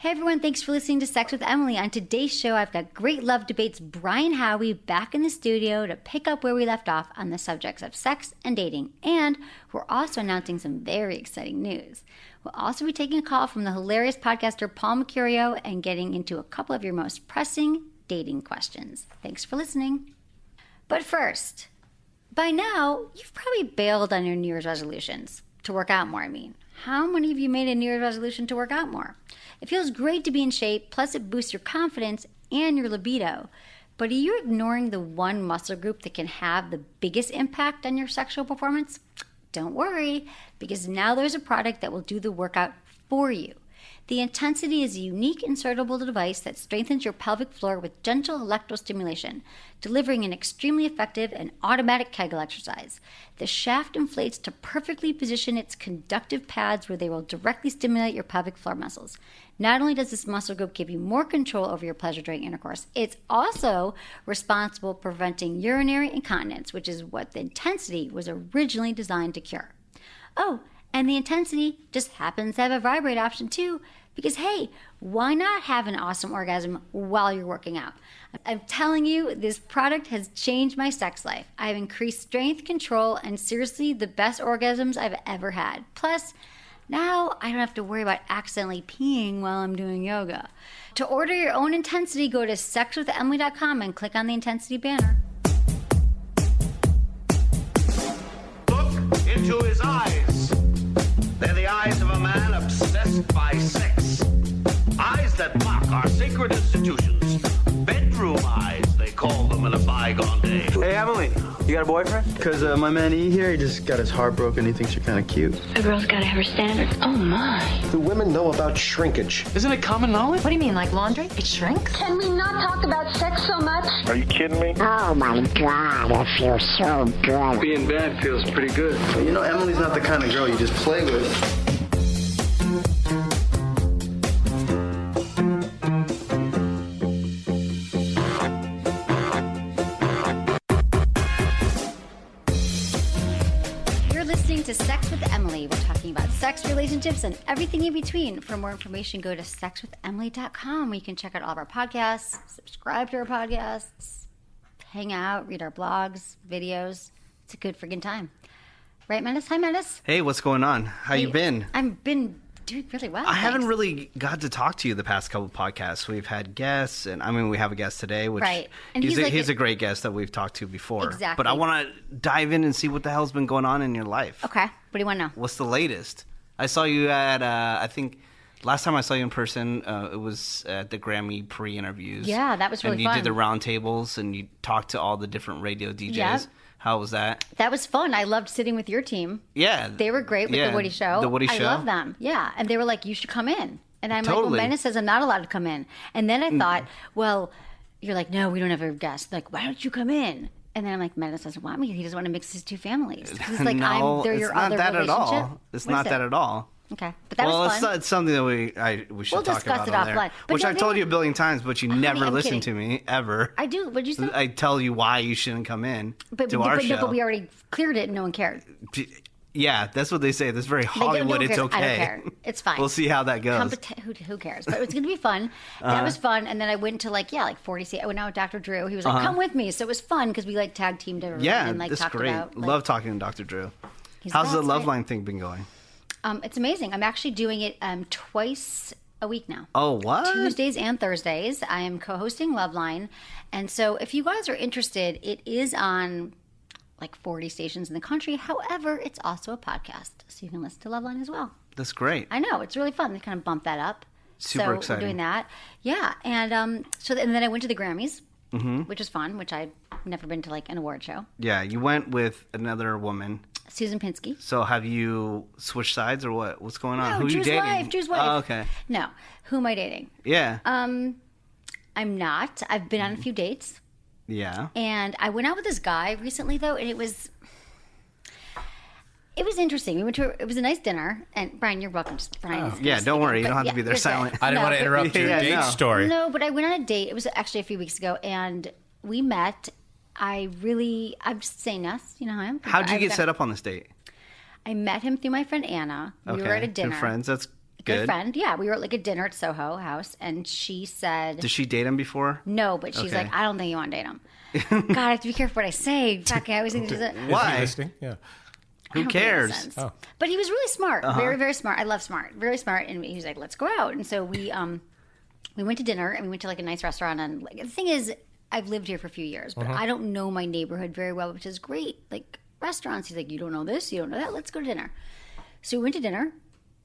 Hey everyone, thanks for listening to Sex with Emily. On today's show, I've got Great Love Debates Brian Howie back in the studio to pick up where we left off on the subjects of sex and dating. And we're also announcing some very exciting news. We'll also be taking a call from the hilarious podcaster Paul Mecurio and getting into a couple of your most pressing dating questions. Thanks for listening. But first, by now, you've probably bailed on your New Year's resolutions. To work out more, I mean. How many of you made a New Year's resolution to work out more? It feels great to be in shape, plus it boosts your confidence and your libido. But are you ignoring the one muscle group that can have the biggest impact on your sexual performance? Don't worry, because now there's a product that will do the workout for you. The Intensity is a unique insertable device that strengthens your pelvic floor with gentle electrostimulation, delivering an extremely effective and automatic Kegel exercise. The shaft inflates to perfectly position its conductive pads where they will directly stimulate your pelvic floor muscles. Not only does this muscle group give you more control over your pleasure during intercourse, it's also responsible for preventing urinary incontinence, which is what the Intensity was originally designed to cure. Oh, and the Intensity just happens to have a vibrate option too, because hey, why not have an awesome orgasm while you're working out? I'm telling you, this product has changed my sex life. I've increased strength, control, and seriously, the best orgasms I've ever had. Plus, now I don't have to worry about accidentally peeing while I'm doing yoga. To order your own Intensity, go to sexwithemily.com and click on the Intensity banner. Look into his eyes. They're the eyes of a man obsessed by sex. Eyes that mock our sacred institutions. Bedroom eyes, they call them in a bygone day. Hey, Emily, you got a boyfriend? Because my man E here, he just got his heart broken. He thinks you're kind of cute. A girl's gotta have her standards. Oh, my. Do women know about shrinkage? Isn't it common knowledge? What do you mean, like laundry? It shrinks? Can we not talk about sex so much? Are you kidding me? Oh my God, I feel so good. Being bad feels pretty good. But you know, Emily's not the kind of girl you just play with. To Sex with Emily. We're talking about sex, relationships, and everything in between. For more information, go to sexwithemily.com where you can check out all of our podcasts, subscribe to our podcasts, hang out, read our blogs, videos. It's a good friggin' time. Right, Menace? Hi, Menace. Hey, what's going on? How you been? I've been doing really well. I haven't really got to talk to you the past couple of podcasts. We've had guests, and I mean, we have a guest today, which right. And he's a great guest that we've talked to before. Exactly. But I want to dive in and see what the hell's been going on in your life. Okay. What do you want to know? What's the latest? I saw you at, I think, last time I saw you in person, it was at the Grammy pre-interviews. Yeah, that was really fun. And you did the round tables, and you talked to all the different radio DJs. Yep. How was that? That was fun. I loved sitting with your team. Yeah. They were great with The Woody Show. The Woody Show. I love them. Yeah. And they were like, you should come in. And I'm Totally. like, well, Menace says I'm not allowed to come in. And then I thought, well, you're like, no, we don't have a guest. Like, why don't you come in? And then I'm like, Menace doesn't want me. He doesn't want to mix his two families. He's like, no, they're your other relationship. It's not that at all. It's not that at all. Okay, but that was fun. It's something that we should We'll talk discuss about it on offline. there. But Which no, I've told you a billion times, but you never I'm listen kidding. to me, ever. I do. What'd you say? I tell you why you shouldn't come in to our show. No, but we already cleared it and no one cared. Yeah, that's what they say. That's very Hollywood. It's okay. I don't care. It's fine. We'll see how that goes. Who cares? But it was going to be fun. That was fun. And then I went to like 40 states. I went out with Dr. Drew. He was like, come with me. So it was fun because we like tag teamed everyone. Yeah, and, like, that's talked great. about, like, Love talking to Dr. Drew. the How's the best, Love right? Line thing been going? It's amazing. I'm actually doing it twice a week now. Oh, what? Tuesdays and Thursdays. I am co-hosting Loveline. And so if you guys are interested, it is on like 40 stations in the country. However, it's also a podcast. So you can listen to Loveline as well. That's great. I know. It's really fun. They kind of bump that up. Super exciting. So we're doing that. Yeah. And and then I went to the Grammys, which was fun, which I'd never been to like an award show. Yeah, you went with another woman. Susan Pinsky. So have you switched sides or what? What's going on? No, Who are you dating? Drew's wife. Oh, okay. No. Who am I dating? Yeah. I'm not. I've been on a few dates. Yeah. And I went out with this guy recently, though, and it was interesting. It was a nice dinner. And Brian, you're welcome. Brian. Yeah, don't worry. You don't have to be there silent. I didn't want to interrupt your date story. No, but I went on a date. It was actually a few weeks ago, and we met. I'm just saying yes. You know how I am. How'd you get set up on this date? I met him through my friend Anna. We were at a dinner. Good friends. That's Good friend. Yeah, we were at like a dinner at Soho House, and she said... Did she date him before? No, but she's like, I don't think you want to date him. God, I have to be careful what I say. Fuck, I always think there's a... Why? Is he listening? Yeah. Who cares? Oh. But he was really smart. Very, very smart. I love smart. Very smart. And he was like, let's go out. And so we went to dinner, and we went to like a nice restaurant. And like, the thing is, I've lived here for a few years, but I don't know my neighborhood very well, which is great. Like restaurants, he's like, you don't know this, you don't know that. Let's go to dinner. So we went to dinner.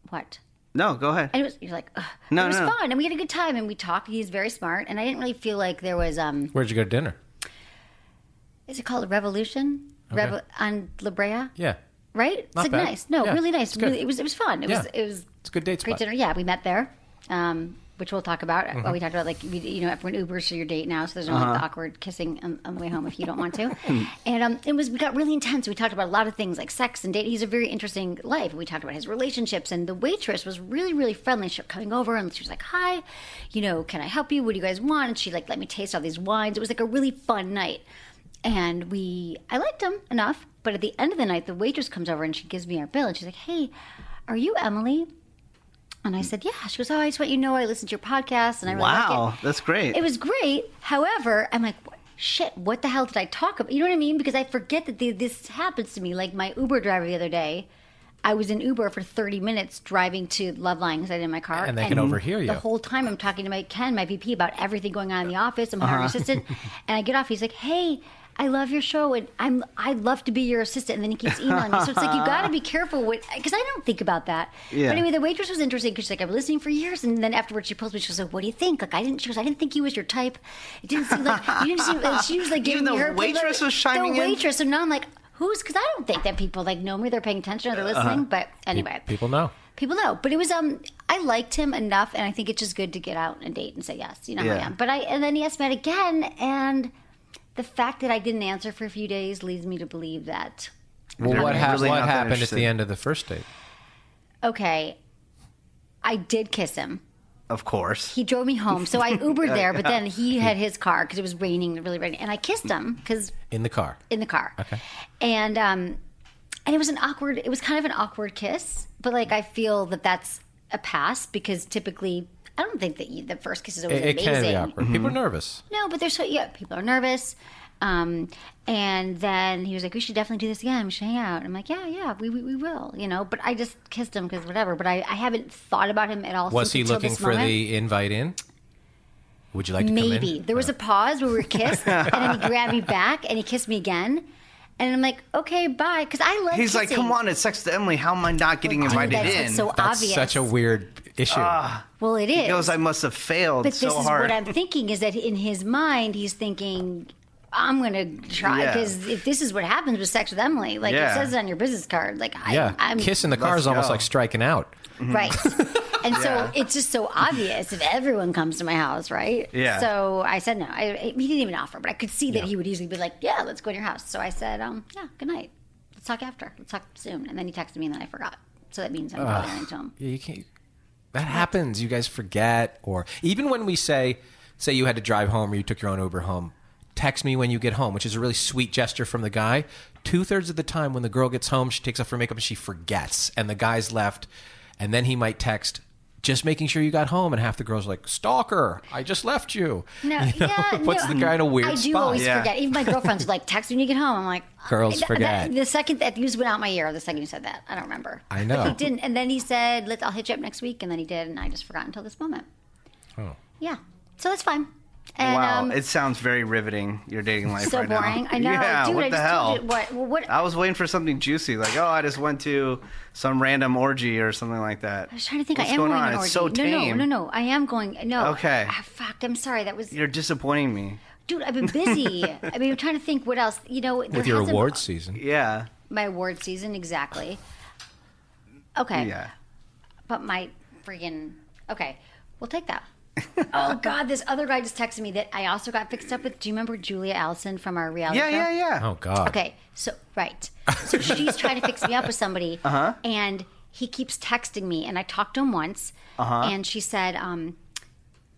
What? No, go ahead. And he was like, ugh. It was fun, and we had a good time, and we talked. He's very smart, and I didn't really feel like there was. Where'd you go to dinner? Is it called a Revolution? Okay. On La Brea? Yeah. Right? It's Not like bad. nice. No, Yeah, really nice. it's good. Really, it was fun. It was It's a good date great spot. dinner. Yeah, we met there, which we'll talk about. Well, we talked about like everyone Ubers to your date now, so there's no like the awkward kissing on the way home if you don't want to. And we got really intense. We talked about a lot of things like sex and dating. He's a very interesting life. We talked about his relationships, and the waitress was really, really friendly. She kept coming over, and she was like, "Hi, can I help you? What do you guys want?" And she like let me taste all these wines. It was like a really fun night. And I liked him enough, but at the end of the night, the waitress comes over and she gives me our bill, and she's like, "Hey, are you Emily?" And I said, "Yeah." She goes, "Oh, I just want you to know I listened to your podcast, and I really like it." Wow, that's great. It was great. However, I'm like, shit, what the hell did I talk about? You know what I mean? Because I forget that this happens to me. Like my Uber driver the other day, I was in Uber for 30 minutes driving to Loveline because I did in my car. And they can overhear you. The whole time I'm talking to my VP, about everything going on in the office. I'm hiring an assistant. And I get off. He's like, "Hey, I love your show, and I'd love to be your assistant." And then he keeps emailing me. So it's like, you got to be careful because I don't think about that. Yeah. But anyway, the waitress was interesting because she's like, "I've been listening for years." And then afterwards she pulls me. She goes like, "What do you think?" Like, she goes, "I didn't think he was your type. It didn't seem like, you didn't seem," she was like, giving Even me the her. waitress was chiming in? The waitress. And now I'm like, because I don't think that people like know me, they're paying attention or they're listening. But anyway. People know. People know, but it was I liked him enough, and I think it's just good to get out and date and say yes, how I am. But and then he asked me out again, and the fact that I didn't answer for a few days leads me to believe that. Well, what really not that happened at interested. the end of the first date? Okay, I did kiss him. Of course. He drove me home, so I Ubered there, but then he had his car because it was raining, really raining, and I kissed him because In the car. Okay, and it was it was kind of an awkward kiss, but like I feel that that's a pass because typically I don't think that the first kiss is always It amazing. can be awkward. People are nervous. No, but people are nervous. And then he was like, "We should definitely do this again. We should hang out." I'm like, yeah, we will, But I just kissed him because whatever. But I haven't thought about him at all. Was he until looking this for moment. the invite in? Would you like to come in? Maybe. There was a pause where we were kissed, and then he grabbed me back and he kissed me again. And I'm like, okay, bye. Because I love He's kissing. like, "Come on, it's Sex to Emily. How am I not getting invited that's in?" so That's obvious. such a weird issue. Well, it is. He goes, "I must have failed But so this is hard." what I'm thinking is that in his mind, he's thinking, I'm going to try. Yeah. Because if this is what happens with Sex with Emily, like Yeah. it says it on your business card. Like, I'm Kiss in the car is almost go. like striking out. Right. And so it's just so obvious if everyone comes to my house, right? Yeah. So I said no. He didn't even offer, but I could see that he would easily be like, "Yeah, let's go in your house." So I said, "Yeah, good night. Let's talk after. Let's talk soon." And then he texted me, and then I forgot. So that means I'm probably lying to him. Yeah, you can't. That happens. You guys forget, or even when we say you had to drive home or you took your own Uber home, text me when you get home, which is a really sweet gesture from the guy. 2/3 of the time when the girl gets home, she takes off her makeup and she forgets, and the guy's left, and then he might text, "Just making sure you got home," and half the girls are like, "Stalker, I just left you." No, Puts the guy in a weird I do spot. always forget. Even my girlfriends are like, "Text when you get home." I'm like, Girls forget. The second that news went out my ear, the second you said that, I don't remember. I know. But he didn't, and then he said, "I'll hit you up next week," and then he did, and I just forgot until this moment. Oh. Yeah, so that's fine. And, Wow, it sounds very riveting, your dating life so right boring. now. I know. Yeah, Dude, what I the just hell? told you, what? I was waiting for something juicy, like, "Oh, I just went to some random orgy or something like that." I was trying to think. What's I am going going on? to an orgy. It's so tame. No. I am going. No. Okay. Fuck. I'm sorry. That was. You're disappointing me. Dude, I've been busy. I mean, I'm trying to think what else. With your awards season. Yeah. My award season, exactly. Okay. Yeah. But my freaking. Okay. We'll take that. Oh, God. This other guy just texted me that I also got fixed up with. Do you remember Julia Allison from our reality show? Yeah. Oh, God. Okay. So, right. So she's trying to fix me up with somebody. And he keeps texting me. And I talked to him once. And she said,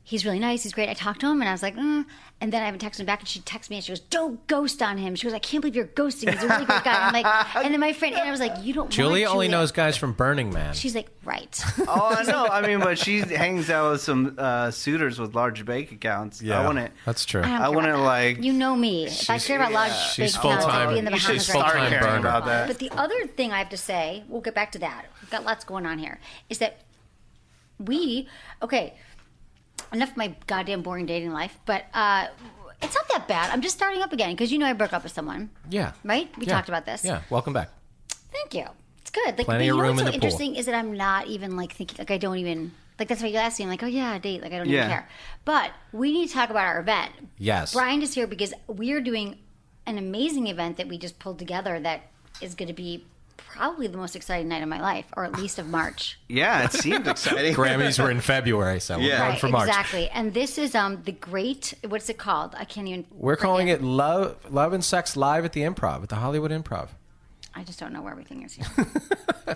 he's really nice. He's great. I talked to him and I was like, And then I haven't texted him back, and she texted me and she goes, don't ghost on him. She goes, I can't believe you're ghosting. He's a really great guy. I'm like, and then my friend Anna was like, you don't Julia want only knows guys from Burning Man. She's like, right. Oh, I know. I mean, but she hangs out with some suitors with large bank accounts. Yeah, I wouldn't. That's true. I wouldn't like. You know me. If I care about large she's bank accounts, I'd be in the You should Bahamas start right now. caring about that. But the other thing I have to say, we'll get back to that. We've got lots going on here. Is that enough of my goddamn boring dating life, but it's not that bad. I'm just starting up again because I broke up with someone. Yeah. Right? We talked about this. Yeah. Welcome back. Thank you. It's good. Like, Plenty of room what's in so the interesting pool. is that I'm not even like thinking, like I don't even, like that's why you asked me. I'm like, oh yeah, date. Like I don't even care. But we need to talk about our event. Yes. Brian is here because we're doing an amazing event that we just pulled together that is going to be probably the most exciting night of my life, or at least of March. Yeah, it seemed exciting. Grammys were in February, so we're going Right, for March. exactly. And this is the great, what's it called? I can't even. We're calling it Love and Sex Live at the Improv, at the Hollywood Improv. I just don't know where everything is here. Do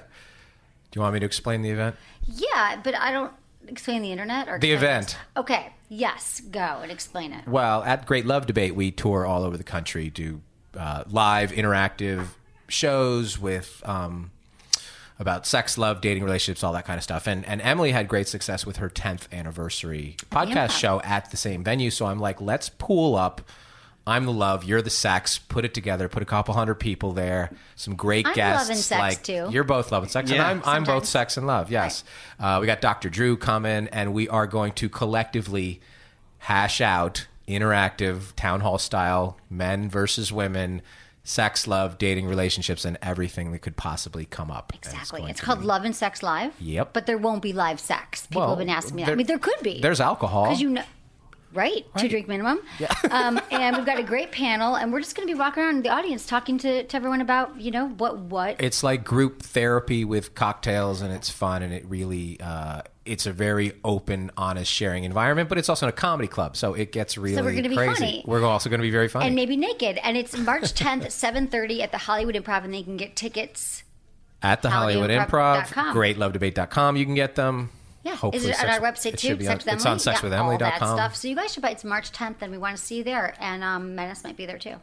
you want me to explain the event? Yeah, but I don't explain the internet or The explain event. it. Okay, yes, go and explain it. Well, at Great Love Debate, we tour all over the country, do live, interactive shows with about sex, love, dating, relationships, all that kind of stuff. And Emily had great success with her 10th anniversary podcast show at the same venue. So I'm like, let's pool up. I'm the love, you're the sex. Put it together. Put a couple hundred people there. Some great I'm guests. love and sex, like too. You're both love and sex, Yeah. and I'm both Sometimes. sex and love. Yes, we got Dr. Drew coming, and we are going to collectively hash out interactive town hall style men versus women. Sex, love, dating, relationships, and everything that could possibly come up. And Exactly. going It's to called be- Love and Sex Live. Yep. But there won't be live sex. People Well, have been asking me that. there- I mean, there could be. There's alcohol. Because right? 2 drink minimum. Yeah. And we've got a great panel, and we're just going to be walking around in the audience talking to everyone about, what. It's like group therapy with cocktails, and it's fun, and it really, it's a very open, honest, sharing environment, but it's also in a comedy club, so it gets really we're gonna be crazy. funny. We're also going to be very funny. And maybe naked. And it's March 10th at 7:30 at the Hollywood Improv, and they can get tickets. At the Hollywood Improv, HollywoodImprov.com. greatlovedebate.com, you can get them. Yeah. Hopefully Is it on our website too? Sex with It's on Emily? Yeah, sexwithemily.com. all that stuff. So you guys should buy. It's March 10th, and we want to see you there. And Menace might be there too.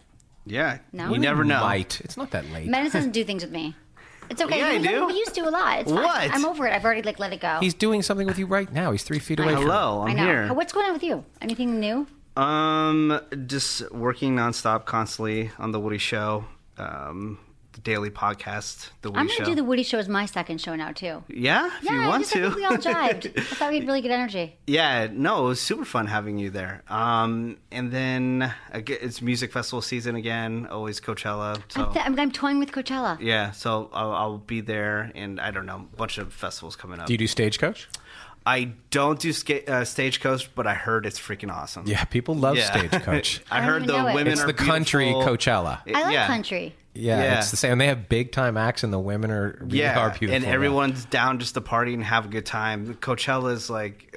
Yeah. No? You never know. Light. It's not that late. Menace doesn't do things with me. It's okay. Yeah, I do. We used to a lot. It's fine. What? I'm over it. I've already let it go. He's doing something with you right now. He's 3 feet away from you. Hello, I I'm know. here. What's going on with you? Anything new? Just working nonstop, constantly on the Woody Show, the daily podcast, the Woody I'm Show. going to do the Woody Show as my second show now too. Yeah, if you Yeah, want I think we all jived. I thought we had really good energy. Yeah, no, it was super fun having you there. And then it's music festival season again. Always Coachella. So I'm toying with Coachella. yeah, so I'll be there, and I don't know, a bunch of festivals coming up. Do you do Stagecoach? I don't do Stagecoach, but I heard it's freaking awesome. Yeah, people love Yeah. Stagecoach. I I don't heard even the know it. women It's are the country beautiful. Coachella. I like Yeah. country. Yeah, Yeah. it's the same. And they have big time acts, and the women are really are beautiful. and everyone's down just to party and have a good time. Coachella's like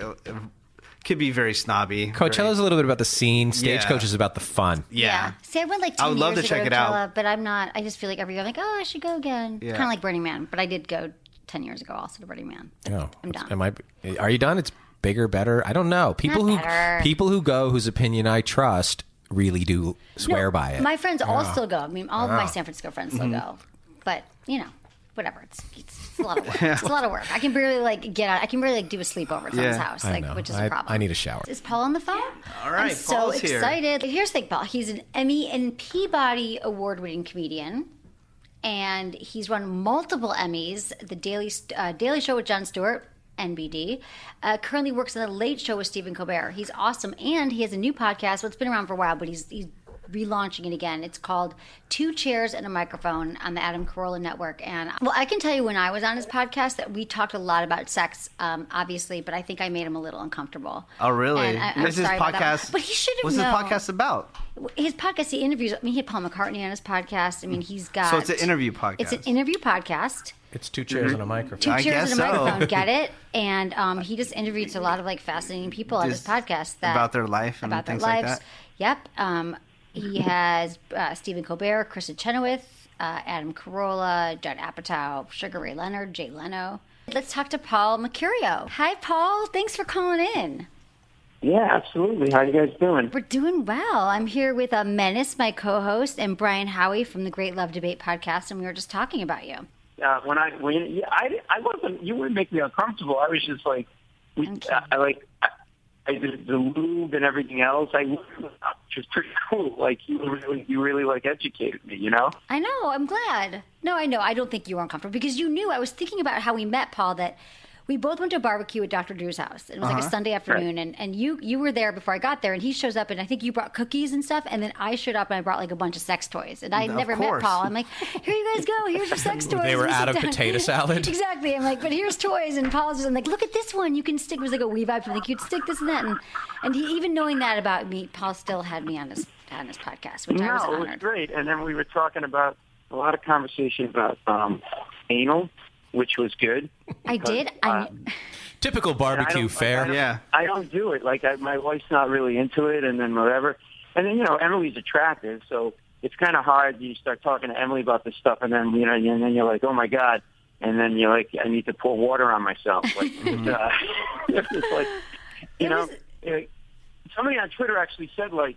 could be very snobby. Coachella's a little bit about the scene. Stagecoach Yeah. is about the fun. Yeah. See, I went like 10 I would years love to ago check it Coachella, out. but I'm not. I just feel like every year I'm like, oh, I should go again. Yeah. Kind of like Burning Man, but I did go 10 years ago also to Burning Man. Oh, I'm done. Are you done? It's bigger, better. I don't know. People better. who go, whose opinion I trust, really do swear by it. My friends all still go. I mean, all of my San Francisco friends Mm-hmm. still go. But, whatever. It's a lot of work. It's a lot of work. I can barely get out. I can barely do a sleepover at someone's Yeah. house, I know. which is a problem. I need a shower. Is Paul on the phone? All right, I'm so Paul's here. excited. Here's the thing, Paul. He's an Emmy and Peabody award-winning comedian, and he's won multiple Emmys. The Daily Show with Jon Stewart, NBD. Currently works on The Late Show with Stephen Colbert. He's awesome, and he has a new podcast. Well, it's been around for a while, but he's relaunching it again. It's called 2 Chairs and a Microphone on the Adam Carolla Network. And well, I can tell you when I was on his podcast that we talked a lot about sex, obviously, but I think I made him a little uncomfortable. Oh, really? And I'm What's his sorry about that. podcast? But he should have What's known. his podcast about? His podcast, he interviews. I mean, he had Paul McCartney on his podcast. I mean, he's got. So it's an interview podcast. It's an interview podcast. It's 2 chairs and a microphone. 2 I chairs guess and a so. microphone. Get it? And he just interviews a lot of fascinating people on his Just podcast about their life and about their things like lives. that? Yep. He has Stephen Colbert, Kristen Chenoweth, Adam Carolla, Judd Apatow, Sugar Ray Leonard, Jay Leno. Let's talk to Paul Mecurio. Hi, Paul. Thanks for calling in. Yeah, absolutely. How you guys doing? We're doing well. I'm here with Menace, my co-host, and Brian Howie from the Great Love Debate podcast, and we were just talking about you. I wasn't. You wouldn't make me uncomfortable. I was just like, I did the lube and everything else. Which was pretty cool. Like you really like educated me. You know. I know. I'm glad. No, I know. I don't think you were uncomfortable because you knew. I was thinking about how we met, Paul. That. We both went to a barbecue at Dr. Drew's house. It was like a Sunday afternoon, right. and you were there before I got there, and he shows up, and I think you brought cookies and stuff, and then I showed up, and I brought like a bunch of sex toys, and I never met Paul. I'm like, here you guys go, here's your sex toys. They were out of potato salad. Exactly. I'm like, but here's toys, and Paul's just, I'm like, look at this one, you can stick, it was like a We Vibe, something, you'd stick this and that, and he, even knowing that about me, Paul still had me on his podcast, which I was honored. No, it was great, and then we were talking about a lot of conversation about anal, which was good. I did. Typical barbecue fare. Yeah. I don't do it. Like, my wife's not really into it, and then whatever. And then, Emily's attractive, so it's kind of hard. You start talking to Emily about this stuff, and then, and then you're like, oh, my God. And then you're like, I need to pour water on myself. Like, it's like, somebody on Twitter actually said, like,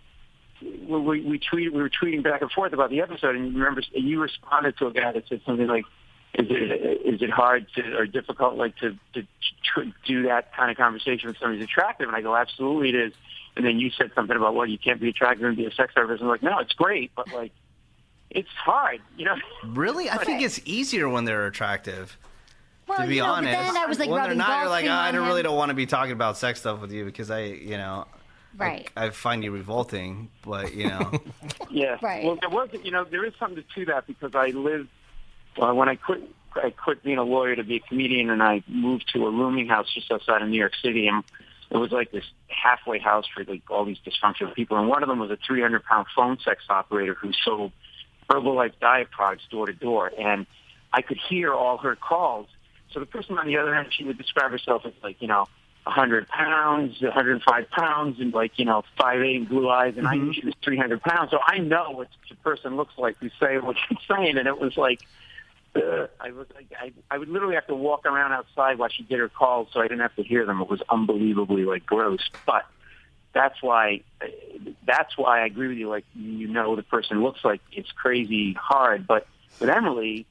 we were tweeting back and forth about the episode, and you responded to a guy that said something like, is it hard or difficult, like, to do that kind of conversation with somebody who's attractive? And I go, absolutely it is. And then you said something about, well, you can't be attractive and be a sex therapist. I'm like, no, it's great, but, like, it's hard, Really? I think it's easier when they're attractive. Well, to be honest, but then I was like when rubbing they're not, you're like, I don't really don't want to be talking about sex stuff with you because right. I find you revolting, but Yeah. Right. Well, there is something to that because I lived. When I quit being a lawyer to be a comedian, and I moved to a rooming house just outside of New York City, and it was like this halfway house for like all these dysfunctional people. And one of them was a 300-pound phone sex operator who sold Herbalife diet products door to door, and I could hear all her calls. So the person on the other end, she would describe herself as like 100 pounds, 105 pounds, and like 5'8" and blue eyes, and I knew she was 300 pounds. So I know what the person looks like who's saying what she's saying, and it was like. I would literally have to walk around outside while she did her calls so I didn't have to hear them. It was unbelievably like gross. But that's why I agree with you. Like, the person looks like it's crazy hard. But with Emily,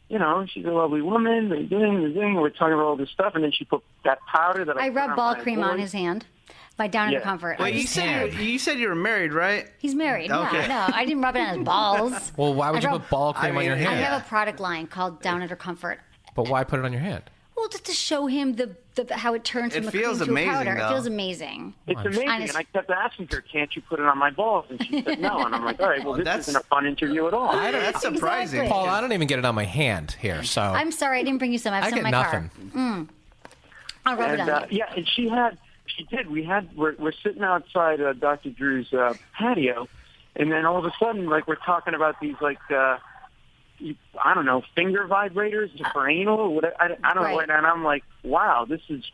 she's a lovely woman. We're talking about all this stuff. And then she put that powder that I rubbed ball cream on his hand. By Down Under Comfort. Wait, you said you were married, right? He's married. Okay. Yeah, no, I didn't rub it on his balls. Well, why would you put ball cream on your hand? I have a product line called Down Under Comfort. But why put it on your hand? Well, just to show him the how it turns from a cream to a powder. Though. It feels amazing. It's amazing. And I kept asking her, can't you put it on my balls? And she said no. And I'm like, all right, well, this isn't a fun interview at all. That's surprising. Exactly. Paul, I don't even get it on my hand here, so. I'm sorry, I didn't bring you some. I have some in my nothing. car. I'll rub it on you. Yeah, and she did. We're sitting outside Dr. Drew's patio, and then all of a sudden, like, we're talking about these, like, I don't know, finger vibrators for anal or whatever. I don't know. And I'm like, wow,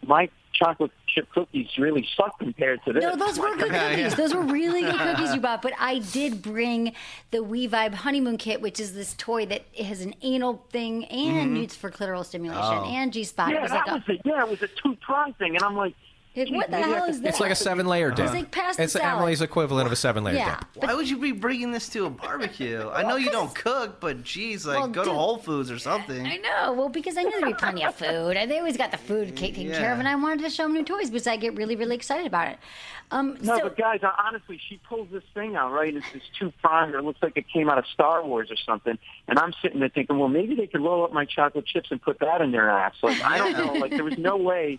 my chocolate chip cookies really suck compared to this. No, those were good cookies. Yeah. Those were really good cookies you bought. But I did bring the We Vibe Honeymoon Kit, which is this toy that has an anal thing and used for clitoral stimulation and G-spot. Yeah, it was a two-prong thing. And I'm like, what the hell is that? It's like a 7-layer dip. It's like pasta It's salad. Emily's equivalent of a 7-layer dip. Why would you be bringing this to a barbecue? I know you don't cook, but geez, go to Whole Foods or something. I know. Well, because I knew there'd be plenty of food. They always got the food taken care of, and I wanted to show them new toys because I get really, really excited about it. But guys, honestly, she pulls this thing out, right? It's this two-pronger. It looks like it came out of Star Wars or something. And I'm sitting there thinking, well, maybe they could roll up my chocolate chips and put that in their ass. Like, I don't know. Like, there was no way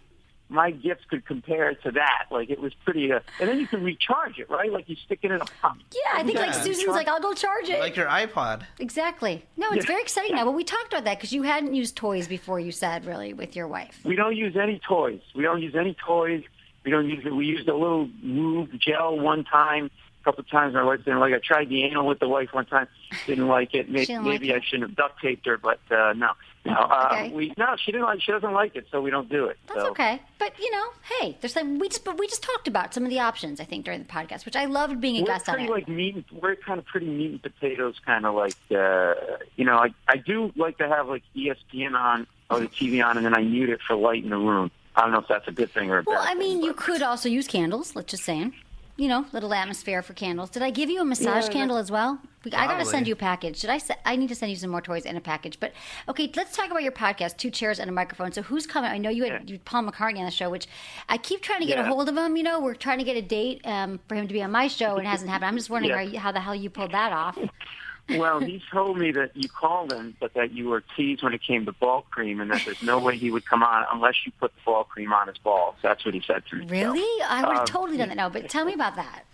my gifts could compare to that. Like, it was pretty, and then you can recharge it, right? Like, you stick it in a pump. Yeah, I think like Susan's like, I'll go charge it. Like your iPod. Exactly. No, it's very exciting now. But we talked about that because you hadn't used toys before, you said, really, with your wife. We don't use any toys. We used it. We used a little lube gel one time. A couple of times my wife didn't like it. I tried the anal with the wife one time. Didn't like it. Maybe I shouldn't have duct taped her, but no. Okay. She didn't like. She doesn't like it, so we don't do it. That's okay. But hey, there's we just talked about some of the options I think during the podcast, which I loved being a guest on it. We're kind of pretty meat and potatoes, kind of like I do like to have like ESPN on or the TV on, and then I mute it for light in the room. I don't know if that's a good thing or a bad Well, I thing. mean, you could also use candles. Let's just saying. You know, little atmosphere for candles. Did I give you a massage candle as well? I got to send you a package. I need to send you some more toys and a package. But, okay, let's talk about your podcast, 2 Chairs and a Microphone. So who's coming? I know you had Paul McCartney on the show, which I keep trying to get a hold of him. You know, we're trying to get a date for him to be on my show, and it hasn't happened. I'm just wondering how the hell you pulled that off. Well, he told me that you called him, but that you were teased when it came to ball cream, and that there's no way he would come on unless you put the ball cream on his balls. That's what he said to me. Really? I would have totally done that. No, but tell me about that.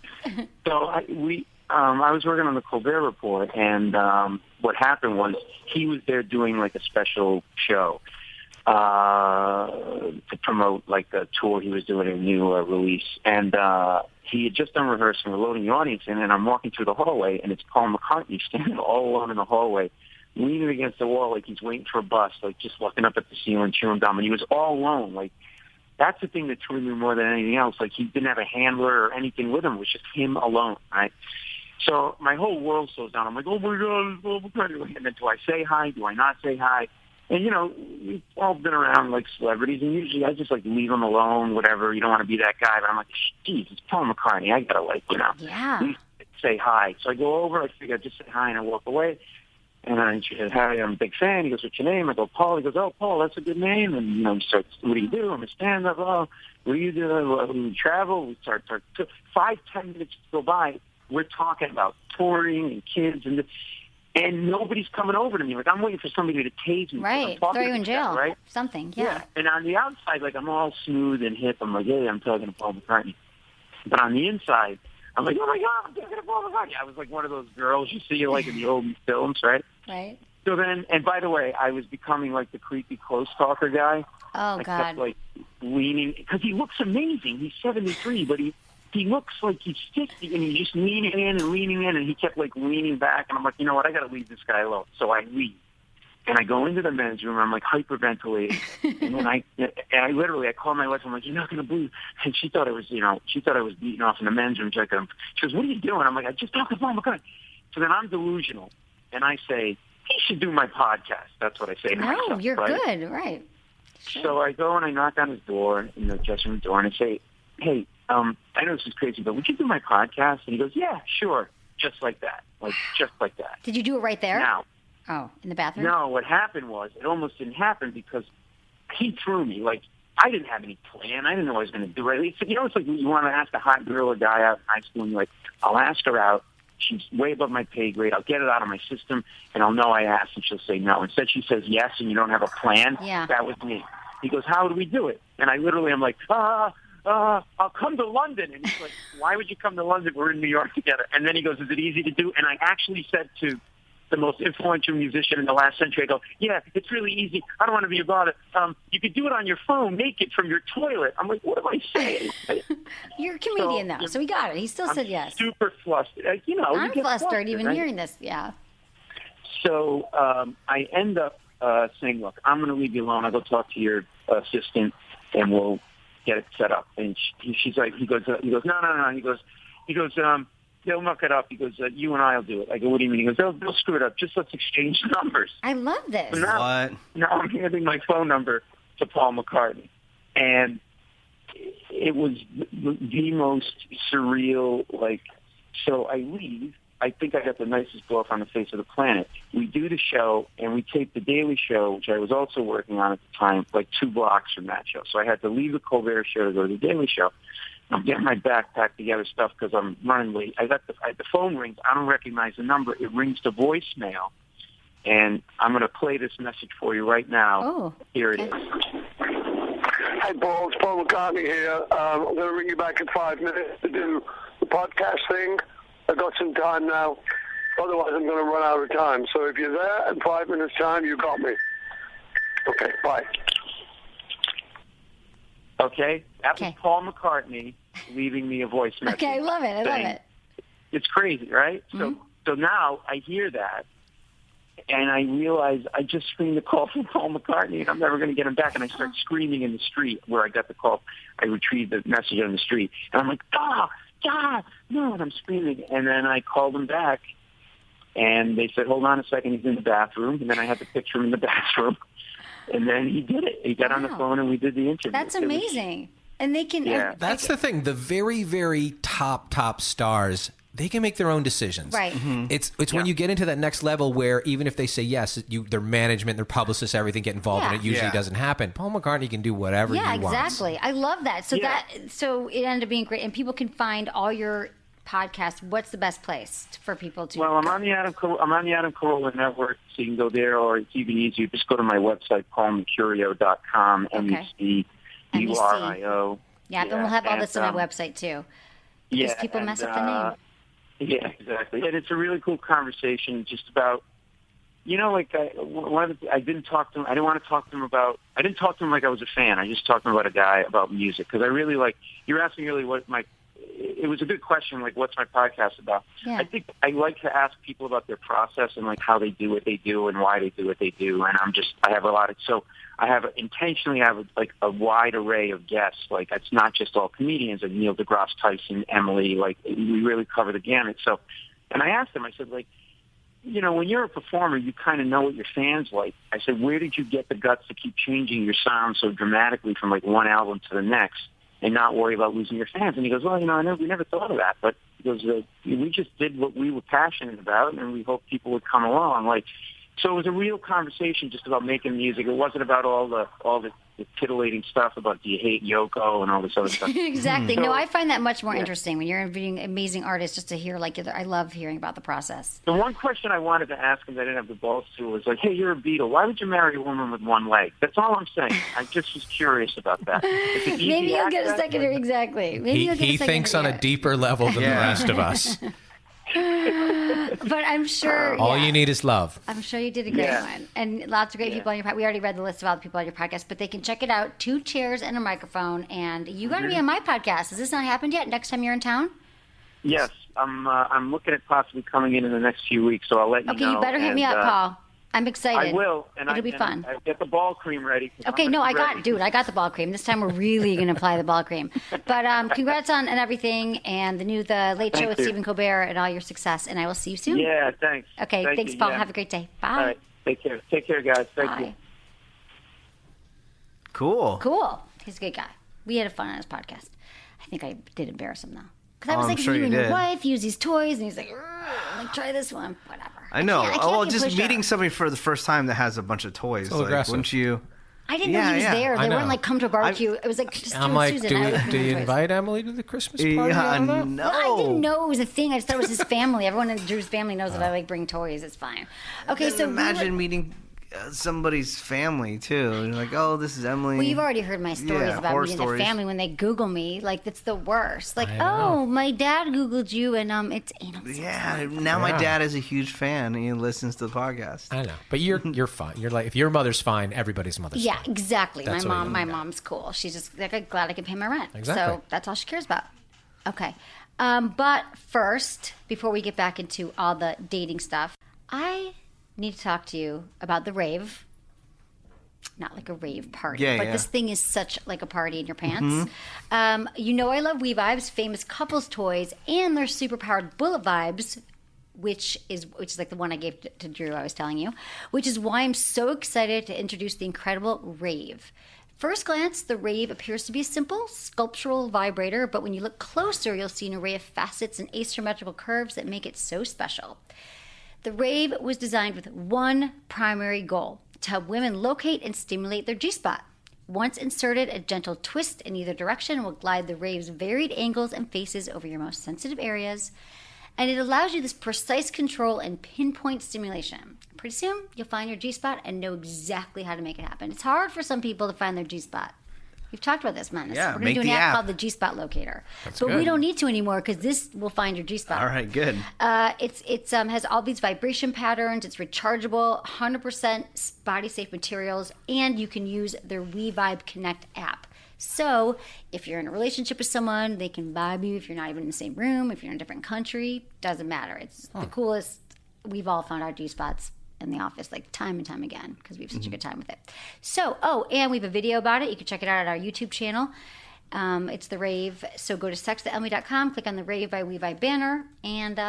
So I was working on the Colbert Report, and what happened was he was there doing like a special show to promote like the tour he was doing, a new release, and he had just done rehearsing. We're loading the audience in, and I'm walking through the hallway, and it's Paul McCartney standing all alone in the hallway, leaning against the wall like he's waiting for a bus, like just looking up at the ceiling, chewing gum, and he was all alone. Like, that's the thing that threw me more than anything else. Like, he didn't have a handler or anything with him. It was just him alone, right? So my whole world slows down. I'm like, oh, my God, it's Paul McCartney. And then do I say hi? Do I not say hi? And, you know, we've all been around, like, celebrities, and usually I just, like, leave them alone, whatever. You don't want to be that guy. But I'm like, geez, it's Paul McCartney. I got to, like, you know, say hi. So I go over. I figure I'd just say hi, and I walk away. And she said, hi, I'm a big fan. He goes, what's your name? I go, Paul. He goes, oh, Paul, that's a good name. And, you know, he starts, what do you do? I'm a stand-up. Oh, what do you do? We travel. We start 5-10 minutes go by. We're talking about touring and kids and nobody's coming over to me. Like, I'm waiting for somebody to tase me. Right. Throw you in jail. Guy, right? Something. Yeah. And on the outside, like, I'm all smooth and hip. I'm like, hey, I'm talking to Paul McCartney. But on the inside, I'm like, oh, my God, I'm talking to Paul McCartney. I was like one of those girls you see, like, in the old films, right? Right. So then, and by the way, I was becoming, like, the creepy close talker guy. Oh, I God. kept, like, leaning, because he looks amazing. He's 73, but he looks like he's 50, and he's just leaning in, and he kept, like, leaning back, and I'm like, you know what, I got to leave this guy alone. So I leave, and I go into the men's room, and I'm, like, hyperventilating, and then I literally call my wife, I'm like, you're not going to believe, and she thought I was beating off in the men's room. She goes, what are you doing? I'm like, I just talked to Paul McCartney. So then I'm delusional, and I say, he should do my podcast. That's what I say to myself. No, you're right? good, right. Sure. So I go and I knock on his door, in the dressing room door, and I say, hey, I know this is crazy, but would you do my podcast? And he goes, yeah, sure, just like that, just like that. Did you do it right there? Now, in the bathroom? No, what happened was it almost didn't happen because he threw me. Like, I didn't have any plan. I didn't know what I was going to do. Right? It's like you want to ask a hot girl or guy out in high school, and you're like, I'll ask her out. She's way above my pay grade. I'll get it out of my system, and I'll know I asked, and she'll say no. Instead, she says yes, and you don't have a plan. Yeah. That was me. He goes, how do we do it? And I literally am like, I'll come to London. And he's like, why would you come to London? We're in New York together. And then he goes, is it easy to do? And I actually said to the most influential musician in the last century, I go, yeah, it's really easy. I don't want to be about it. You could do it on your phone, naked from your toilet. I'm like, what am I saying? You're a comedian, though, so he got it. He still said yes. Super flustered. I'm flustered even hearing this, yeah. So I end up saying, look, I'm going to leave you alone. I'll go talk to your assistant, and we'll get it set up. And she's like, he goes, no. He goes, they'll muck it up. He goes, you and I'll do it. I go, what do you mean? He goes, they'll screw it up. Just let's exchange numbers. I love this. What? Now I'm handing my phone number to Paul McCartney. And it was the most surreal, so I leave. I think I got the nicest blow off on the face of the planet. We do the show, and we tape the Daily Show, which I was also working on at the time, like 2 blocks from that show. So I had to leave the Colbert Show to go to the Daily Show. I'm getting my backpack together stuff because I'm running late. The phone rings. I don't recognize the number. It rings to voicemail, and I'm going to play this message for you right now. Oh, here it is. Hey, Paul, it's Paul McCartney here. I'm going to ring you back in 5 minutes to do the podcast thing. I've got some time now. Otherwise, I'm going to run out of time. So if you're there in 5 minutes' time, you got me. Okay, bye. Okay? That was Paul McCartney leaving me a voice message. Okay, I love it. I love it. It's crazy, right? Mm-hmm. So now I hear that, and I realize I just screamed the call from Paul McCartney, and I'm never going to get him back. And I start screaming in the street where I got the call. I retrieved the message on the street, and I'm like, no, and I'm screaming. And then I called him back, and they said, hold on a second, he's in the bathroom. And then I had to picture him in the bathroom. And then he did it. He got on the phone and we did the interview. That's amazing. And they can... Yeah. That's the thing. The very, very top stars, they can make their own decisions. Right. Mm-hmm. It's when you get into that next level where even if they say yes, their management, their publicists, everything get involved, and it usually doesn't happen. Paul McCartney can do whatever he wants. Yeah, exactly. I love that. So it ended up being great. And people can find all your podcasts. What's the best place for people to... Well, I'm on the Adam Carolla Network, so you can go there, or it's even easier. Just go to my website, paulmecurio.com, MECURIO. Yeah, and we'll have all this on my website, too. Because people mess up the name. Yeah, exactly. And it's a really cool conversation just about, like I didn't talk to him. I didn't want to talk to him about, I didn't talk to him like I was a fan. I just talked to him about a guy about music. Because I really you're asking really it was a good question, like what's my podcast about? Yeah. I think I like to ask people about their process and like how they do what they do and why they do what they do. And I have intentionally have a wide array of guests. Like it's not just all comedians, like Neil deGrasse Tyson, Emily, like we really cover the gamut. So, and I asked them, I said, like, when you're a performer, you kind of know what your fans like. I said, where did you get the guts to keep changing your sound so dramatically from like one album to the next and not worry about losing your fans? And he goes, well, we never thought of that. But he goes, we just did what we were passionate about, and we hoped people would come along. So it was a real conversation just about making music. It wasn't about all the titillating stuff about do you hate Yoko and all this other stuff. Exactly. So, no, I find that much more interesting when you're interviewing amazing artists just to hear, I love hearing about the process. The one question I wanted to ask him that I didn't have the balls to was like, hey, you're a Beatle. Why would you marry a woman with one leg? That's all I'm saying. I just was curious about that. Maybe you'll get a secondary, exactly. He thinks on a deeper level than the rest of us. But I'm sure all you need is love. I'm sure you did a great one, and lots of great people on your podcast. We already read the list of all the people on your podcast, but they can check it out. 2 chairs and a microphone, and you got to be on my podcast. Has this not happened yet? Next time you're in town? Yes, I'm looking at possibly coming in the next few weeks, so I'll let you know. Okay, you better hit me up, Paul. I'm excited. I will. And it'll be fun. I get the ball cream ready. Okay, I got the ball cream. This time we're really going to apply the ball cream. But congrats on and everything, and the Late Show with Stephen Colbert and all your success, and I will see you soon. Yeah, thanks. Okay, thanks, Paul. Have a great day. Bye. All right, take care. Take care, guys. Thank you. Cool. He's a good guy. We had fun on his podcast. I think I did embarrass him, though. Because I was like, sure you and did. your wife use these toys, and he's like, try this one, whatever. I know. I can't just meeting somebody for the first time that has a bunch of toys. So aggressive. Wouldn't you? I didn't know he was there. They weren't like, come to a barbecue. It was like, just I'm like, do you invite Emily to the Christmas party? Yeah, no. I didn't know it was a thing. I just thought it was his family. Everyone in Drew's family knows that I like bring toys. It's fine. Okay, so imagine meeting somebody's family too. You're like, oh, this is Emily. Well, you've already heard my stories about meeting the family when they Google me. Like, it's the worst. Like, oh, my dad Googled you, and it's anal. Yeah, now my dad is a huge fan, and he listens to the podcast. I know, but you're fine. You're like, if your mother's fine, everybody's mother's fine. Yeah, exactly. My mom's cool. She's just like, glad I can pay my rent. Exactly. So that's all she cares about. Okay, but first, before we get back into all the dating stuff, I need to talk to you about the rave. Not like a rave party, but this thing is such like a party in your pants. Mm-hmm. I love We Vibes, famous couples toys, and their superpowered bullet vibes, which is like the one I gave to Drew, I was telling you, which is why I'm so excited to introduce the incredible rave. First glance, the rave appears to be a simple sculptural vibrator, but when you look closer, you'll see an array of facets and asymmetrical curves that make it so special. The rave was designed with one primary goal: to help women locate and stimulate their G-spot. Once inserted, a gentle twist in either direction will glide the rave's varied angles and faces over your most sensitive areas, and it allows you this precise control and pinpoint stimulation. Pretty soon, you'll find your G-spot and know exactly how to make it happen. It's hard for some people to find their G-spot. We've talked about this, Menace. Yeah, we're going to do an app called the G-Spot Locator. But we don't need to anymore because this will find your G-spot. All right, good. It has all these vibration patterns. It's rechargeable, 100% body-safe materials, and you can use their We Vibe Connect app. So if you're in a relationship with someone, they can vibe you. If you're not even in the same room, if you're in a different country, doesn't matter. It's the coolest. We've all found our G-spots in the office like time and time again because we have such a good time with it. So, and we have a video about it. You can check it out at our YouTube channel. It's the rave. So go to sexwithemily.com, click on the Rave by We Vibe banner, and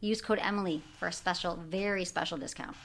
use code Emily for a special, very special discount.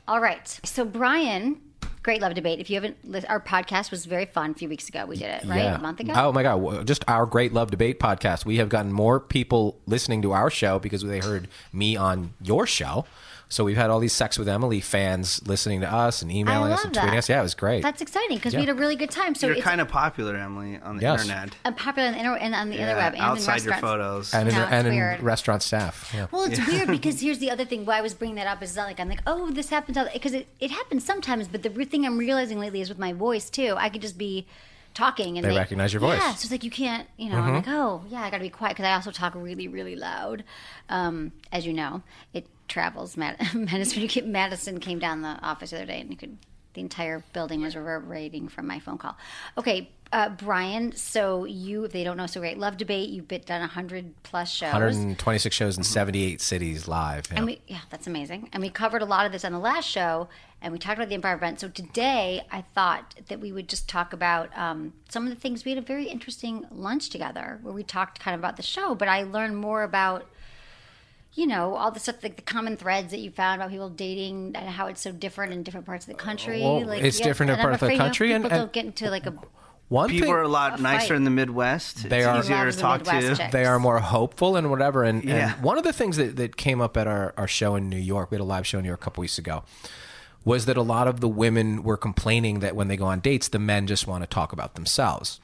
All right. So Brian Great Love Debate. If you haven't, our podcast was very fun a few weeks ago. We did it, right? Yeah. A month ago? Oh, my God. Just our Great Love Debate podcast. We have gotten more people listening to our show because they heard me on your show. So we've had all these Sex with Emily fans listening to us and emailing us and tweeting us. Yeah, it was great. That's exciting because we had a really good time. So You're kind of popular, Emily, on the internet. I'm popular on the and on the interweb and outside in your restaurants. photos. And in restaurant staff. Yeah. Well, it's weird because here's the other thing. Why I was bringing that up is not like I'm like, oh, this happens because it happens sometimes. But the thing I'm realizing lately is with my voice too. I could just be talking and they recognize your voice. Yeah, so it's like you can't, I'm like, oh, yeah, I got to be quiet because I also talk really, really loud. As you know, it travels. Madison came down the office the other day, and the entire building was reverberating from my phone call. Okay, Brian. So if they don't know, so Great Love Debate. You've done 100+ shows, 126 shows in 78 cities live. Yeah. And that's amazing. And we covered a lot of this on the last show, and we talked about the Empire event. So today, I thought that we would just talk about some of the things. We had a very interesting lunch together where we talked kind of about the show, but I learned more about, all the stuff, like the common threads that you found about people dating and how it's so different in different parts of the country. Well, it's different in parts of the country. People don't get into like a... People are a lot nicer in the Midwest. It's easier to talk to. They are more hopeful and whatever. And one of the things that came up at our show in New York, we had a live show in New York a couple weeks ago, was that a lot of the women were complaining that when they go on dates, the men just want to talk about themselves.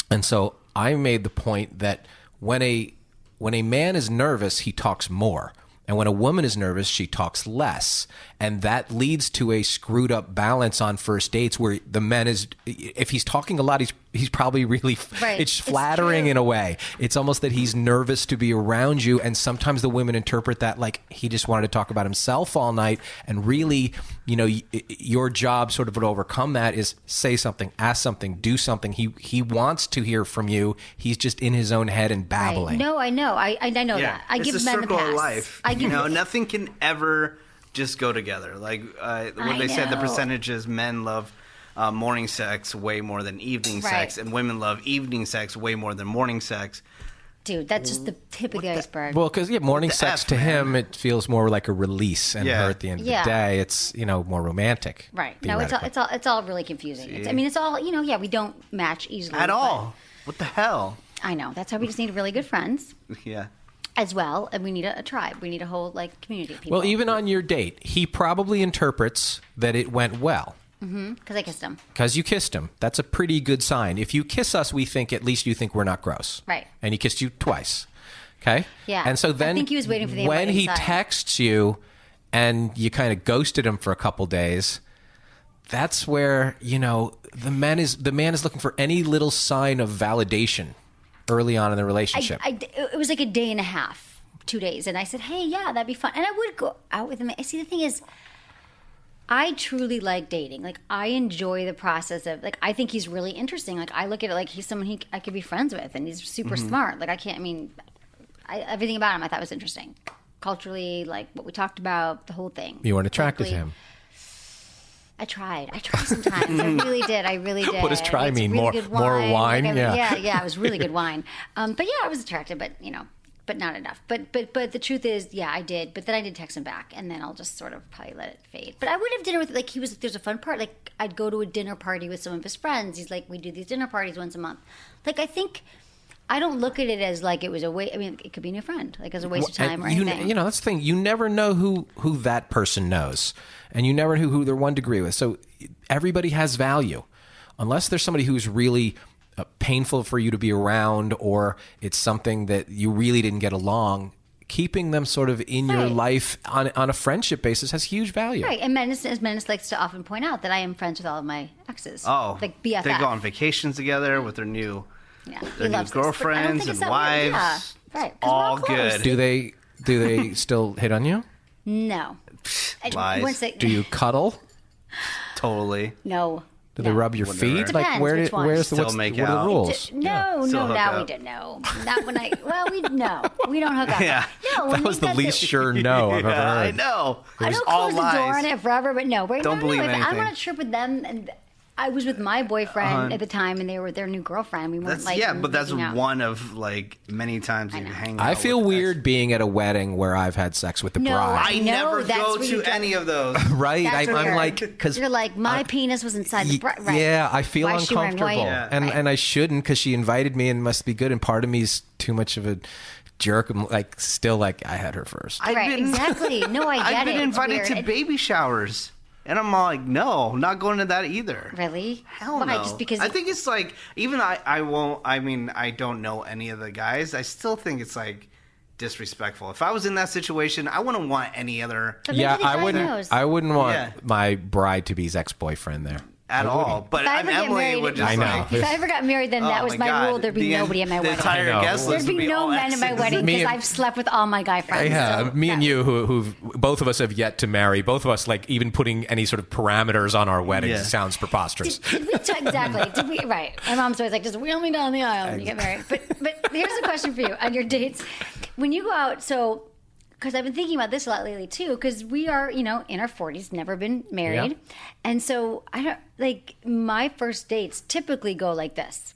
And so I made the point that when a man is nervous, he talks more. And when a woman is nervous, she talks less. And that leads to a screwed up balance on first dates where the man is, if he's talking a lot, he's probably really, it's flattering in a way. It's almost that he's nervous to be around you. And sometimes the women interpret that like he just wanted to talk about himself all night. And really, your job sort of to overcome that is say something, ask something, do something. He wants to hear from you. He's just in his own head and babbling. Right. No, I know. I know that. I give men the pass. It's a circle of life. Nothing can ever just go together. Like when they said the percentages, men love morning sex way more than evening sex, and women love evening sex way more than morning sex. Dude, that's just the tip of the iceberg. Well, because morning sex to him, it feels more like a release, and her at the end of the day, it's more romantic. Right. No, it's all really confusing. It's all we don't match easily at all. What the hell? I know. That's why we just need really good friends. Yeah. As well, and we need a tribe. We need a whole community of people. Well, even on your date, he probably interprets that it went well. Because I kissed him. Because you kissed him. That's a pretty good sign. If you kiss us, we think at least you think we're not gross. Right. And he kissed you twice. Okay? Yeah. And so then I think he was waiting for the when he texts you and you kind of ghosted him for a couple days, that's where, the man is looking for any little sign of validation early on in the relationship. It was like a day and a half, 2 days. And I said, hey, yeah, that'd be fun. And I would go out with him. See, the thing is, I truly like dating. Like, I enjoy the process of, I think he's really interesting. Like, I look at it like he's someone I could be friends with, and he's super smart. Like, everything about him I thought was interesting. Culturally, like, what we talked about, the whole thing. You weren't attracted to him. I tried sometimes. I really did. What does try mean? Really more wine? Yeah, it was really good wine. But yeah, I was attracted, but but not enough. But the truth is, yeah, I did. But then I did text him back, and then I'll just sort of probably let it fade. But I would have dinner with there's a fun part. Like, I'd go to a dinner party with some of his friends. He's like, we do these dinner parties once a month. Like, I don't look at it as like it was a waste. I mean, it could be a new friend, like as a waste of time or anything. That's the thing. You never know who that person knows, and you never know who they're 1 degree with. So everybody has value, unless there's somebody who's really painful for you to be around, or it's something that you really didn't get along. Keeping them sort of in your life on a friendship basis has huge value. Right, and Menace likes to often point out that I am friends with all of my exes. Oh, like BFF. They go on vacations together with their new. Yeah, their new girlfriends and wives. Yeah, right. All good. Do they still hit on you? No. Lies. Do you cuddle? Totally. No. Do they rub your feet? It depends, where's Still what are the rules? No, now we didn't know. Not when we don't hook up. Yeah. No, that was the least sure no I've ever heard. I know. I don't close the door on it forever, but no. Don't believe anything. I'm on a trip with them, and I was with my boyfriend at the time, and they were with their new girlfriend. We weren't but that's making out. one of like many times you hang out. I feel weird being at a wedding where I've had sex with the bride. I never go to any of those. Right? I'm weird. like, because you're like, my penis was inside the bride. Right. Yeah, I feel Why is she wearing uncomfortable, white? and I shouldn't because she invited me and must be good. And part of me is too much of a jerk. I'm like, still like, I had her first. Exactly. No, I get it. I've been invited It's to weird. baby showers. And I'm all like, no, not going to that either. Really? Hell Why? no. Just because I think it's like, even I won't, I mean, I don't know any of the guys. I still think it's like disrespectful. If I was in that situation, I wouldn't want any other. Yeah, I wouldn't want my bride to be his ex-boyfriend there. At all. But Emily would just If I ever got married, then that was my rule. There'd be nobody at my wedding. The entire guest list There'd be no men at my wedding because I've slept with all my guy friends. Yeah, me and you, who both of us have yet to marry, both of us, like, even putting any sort of parameters on our weddings sounds preposterous. Exactly. Right. My mom's always like, just wheel me down the aisle when you get married. But here's a question for you. On your dates, when you go out, because I've been thinking about this a lot lately too, because we are, in our 40s, never been married. Yep. And so I don't my first dates typically go like this.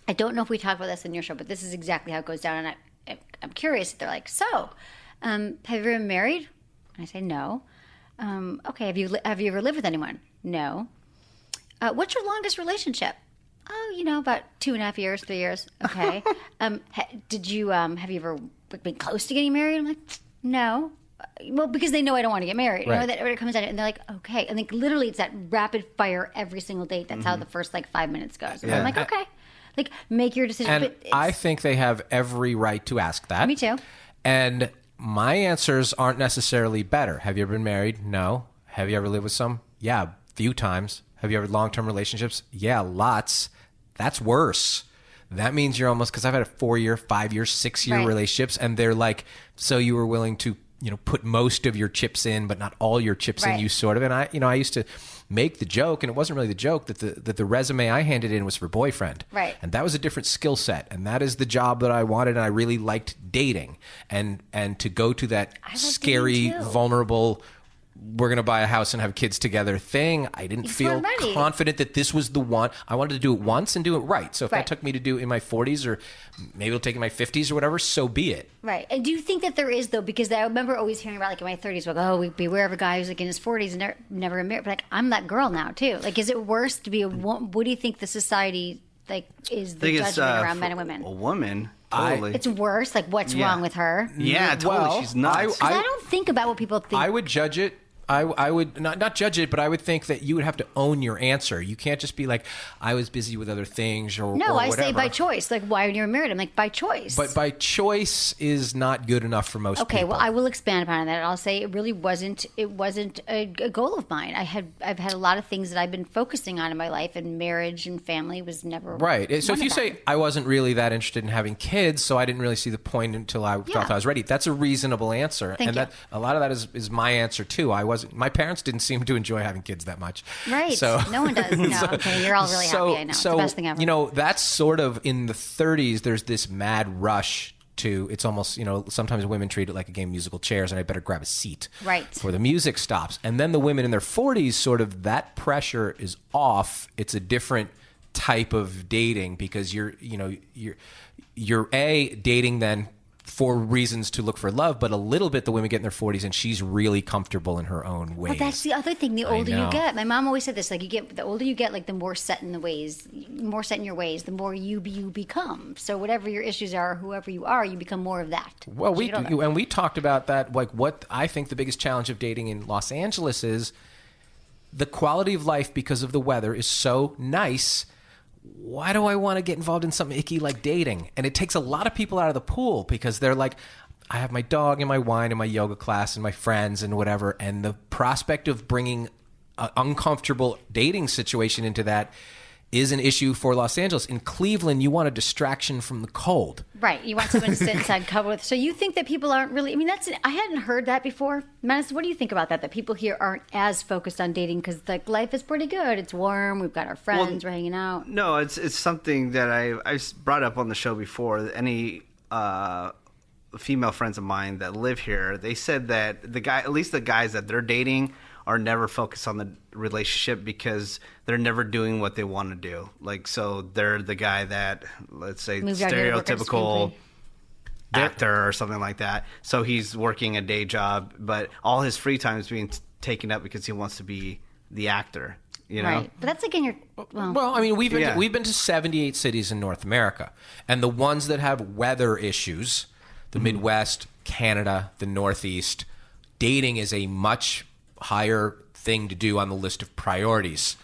I don't know if we talk about this in your show, but this is exactly how it goes down. And I'm curious. They're like, so, have you ever been married? And I say, no. Okay. Have you ever lived with anyone? No. What's your longest relationship? Oh, about 2.5 years, 3 years. Okay. Have you ever been close to getting married? I'm like, no. Well, because they know I don't want to get married. Right. That when it comes out, and they're like, okay. And literally, it's that rapid fire every single date. That's how the first 5 minutes goes. And I'm like, okay. Make your decision. And I think they have every right to ask that. Me too. And my answers aren't necessarily better. Have you ever been married? No. Have you ever lived with some? Yeah, few times. Have you ever long-term relationships? Yeah, lots. That's worse. That means you're almost, because I've had a 4-year, 5-year, 6-year relationships, and they're like, so you were willing to, put most of your chips in, but not all your chips in, you sort of. And I used to make the joke, and it wasn't really the joke, that the resume I handed in was for boyfriend. Right. And that was a different skill set, and that is the job that I wanted, and I really liked dating. And to go to that scary, vulnerable, we're going to buy a house and have kids together thing, I didn't feel confident that this was the one. I wanted to do it once and do it right. So if that took me to do it in my 40s, or maybe it'll take in my 50s or whatever, so be it. Right. And do you think that there is, though, because I remember always hearing about, in my 30s, beware of a guy who's in his 40s and never been married. But I'm that girl now, too. Is it worse to be what do you think the society, is the judgment around men and women? A woman? Totally. It's worse? What's wrong with her? Yeah, totally. Well, she's nuts. I don't think about what people think. I would judge it. I would not judge it, but I would think that you would have to own your answer. You can't just be like, I was busy with other things or No, or I whatever. say by choice. Why when you're married? I'm like, by choice. But by choice is not good enough for most people. Okay, well, I will expand upon that. I'll say it really wasn't. It wasn't a goal of mine. I've had a lot of things that I've been focusing on in my life, and marriage and family was never right. So if you them. say I wasn't really that interested in having kids, so I didn't really see the point until I felt I was ready. That's a reasonable answer, Thank you. That a lot of that is my answer too. I wasn't. My parents didn't seem to enjoy having kids that much. Right. So no one does. No. Okay, you're all really happy. I know. It's the best thing ever. That's sort of in the 30s. There's this mad rush to. It's almost sometimes women treat it like a game of musical chairs, and I better grab a seat before the music stops. And then the women in their 40s, sort of that pressure is off. It's a different type of dating because you're dating then for reasons to look for love, but a little bit the women get in their 40s and she's really comfortable in her own ways. Well, that's the other thing. The older you get, my mom always said this: the older you get, the more set in your ways, the more you become. So whatever your issues are, whoever you are, you become more of that. Well, we talked about that. What I think the biggest challenge of dating in Los Angeles is the quality of life because of the weather is so nice. Why do I want to get involved in something icky like dating? And it takes a lot of people out of the pool because they're like, I have my dog and my wine and my yoga class and my friends and whatever. And the prospect of bringing an uncomfortable dating situation into that is an issue for Los Angeles. In Cleveland, you want a distraction from the cold. Right. You want someone to sit inside covered with. So you think that people aren't really, I hadn't heard that before. Menace, what do you think about that? That people here aren't as focused on dating because life is pretty good. It's warm. We've got our friends. We're hanging out. No, it's something that I brought up on the show before. Any female friends of mine that live here, they said that at least the guys that they're dating are never focused on the relationship because they're never doing what they want to do. Like, so they're the guy that, let's say, stereotypical actor or something like that. So he's working a day job, but all his free time is being taken up because he wants to be the actor. You know? Right, but that's again your. Well, I mean, we've been to 78 cities in North America, and the ones that have weather issues, the Midwest, Canada, the Northeast, dating is a much higher thing to do on the list of priorities.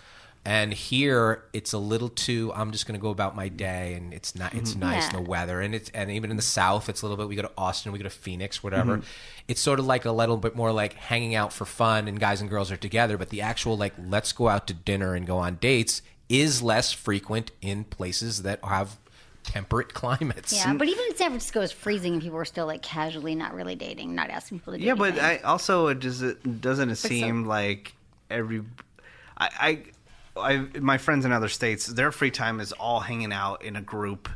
And here, it's a little too. I'm just going to go about my day, and it's not. It's nice in the weather, and even in the South, it's a little bit. We go to Austin, we go to Phoenix, whatever. It's sort of like a little bit more like hanging out for fun, and guys and girls are together. But the actual like, let's go out to dinner and go on dates is less frequent in places that have temperate climates. Yeah, but even in San Francisco, it's freezing, and people are still like casually not really dating, not asking people to do anything. But doesn't it seem like every my friends in other states, their free time is all hanging out in a group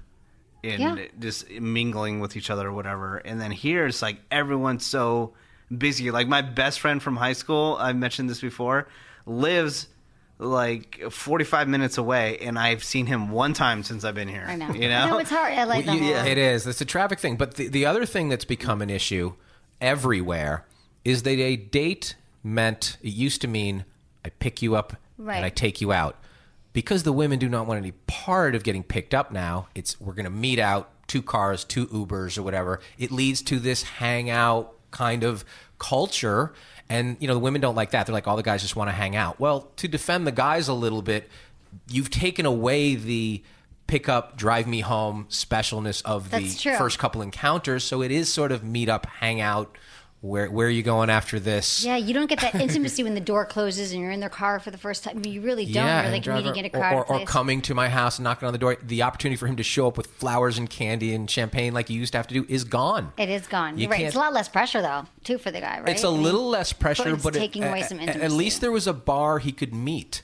and just mingling with each other or whatever. And then here it's like everyone's so busy. Like my best friend from high school, I've mentioned this before, lives like 45 minutes away, and I've seen him one time since I've been here. I know. You know? I know it's hard. I like that. Yeah, it is. It's a traffic thing. But the other thing that's become an issue everywhere is that a date it used to mean I pick you up and I take you out. Because the women do not want any part of getting picked up now, we're going to meet out, 2 cars, 2 Ubers or whatever. It leads to this hangout kind of culture. And, the women don't like that. They're like, all the guys just want to hang out. Well, to defend the guys a little bit, you've taken away the pick up, drive me home specialness of the first couple encounters. So it is sort of meet up, hang out. Where are you going after this? Yeah, you don't get that intimacy when the door closes and you're in their car for the first time. I mean, you really don't. You're like meeting in a crowded place. Or coming to my house and knocking on the door. The opportunity for him to show up with flowers and candy and champagne like you used to have to do is gone. It is gone. You're right. It's a lot less pressure, though, too, for the guy, right? It's a little less pressure, but it's taking away some intimacy. At least there was a bar he could meet.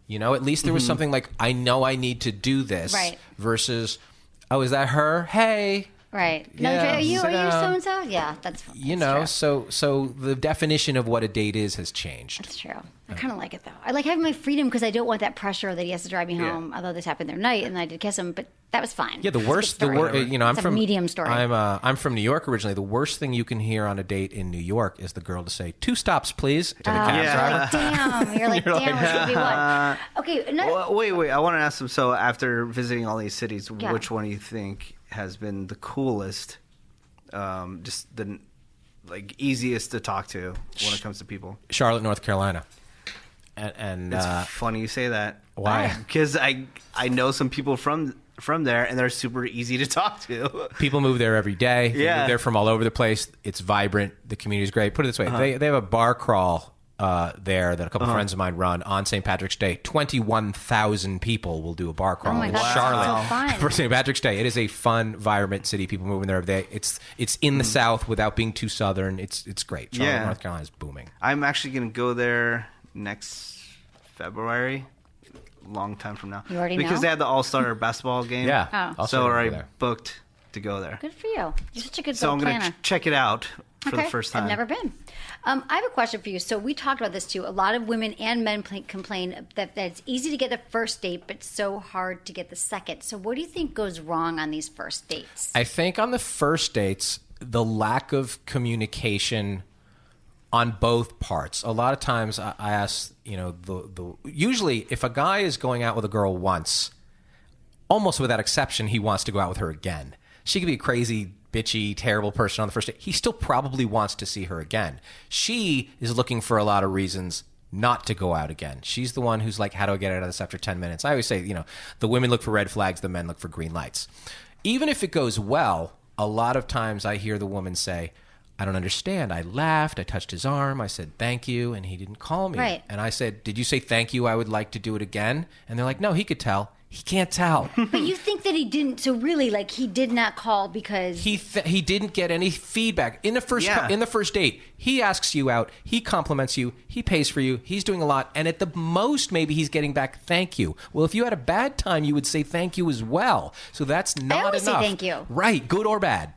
At least there was something like, I know I need to do this. Right. Versus, oh, is that her? Hey. Right. No, are you so-and-so? Yeah, that's true. So the definition of what a date is has changed. That's true. I kind of like it, though. I like having my freedom because I don't want that pressure that he has to drive me home, although this happened the other night, and I did kiss him, but that was fine. Yeah, I'm from a medium story. I'm from New York originally. The worst thing you can hear on a date in New York is the girl to say, 2 stops, please, to the cab driver. Damn. You're like, damn, it should be one. Okay. Wait. I want to ask them, so after visiting all these cities, which one do you think has been the coolest, just the easiest to talk to when it comes to people? Charlotte, North Carolina. And it's funny you say that. Why? Because I know some people from there, and they're super easy to talk to. People move there every day. They're from all over the place. It's vibrant. The community's great. Put it this way: they have a bar crawl there that a couple friends of mine run on St. Patrick's Day. 21,000 people will do a bar crawl in Charlotte for St. Patrick's Day. It is a fun, vibrant city. People moving there every day. It's in the South without being too Southern. It's great. Charlotte, North Carolina is booming. I'm actually going to go there next February. Long time from now. You already know? Because they had the All-Star basketball game. Yeah. So I booked to go there. Good for you. You're such a good So I'm planner. going to check it out for the first time. I've never been. I have a question for you. So we talked about this too. A lot of women and men complain that it's easy to get the first date, but so hard to get the second. So what do you think goes wrong on these first dates? I think on the first dates, the lack of communication on both parts. A lot of times I ask, usually if a guy is going out with a girl once, almost without exception, he wants to go out with her again. She could be a crazy, bitchy, terrible person on the first date. He still probably wants to see her again. She is looking for a lot of reasons not to go out again. She's the one who's like, how do I get out of this after 10 minutes? I always say, the women look for red flags, the men look for green lights. Even if it goes well, a lot of times I hear the woman say, I don't understand. I laughed. I touched his arm. I said, thank you. And he didn't call me. Right. And I said, did you say thank you? I would like to do it again. And they're like, no, he could tell. He can't tell. But you think that he didn't. So really, he did not call because he didn't get any feedback in the first date. He asks you out. He compliments you. He pays for you. He's doing a lot. And at the most, maybe he's getting back thank you. Well, if you had a bad time, you would say thank you as well. So that's not enough. I always say thank you. Right, good or bad.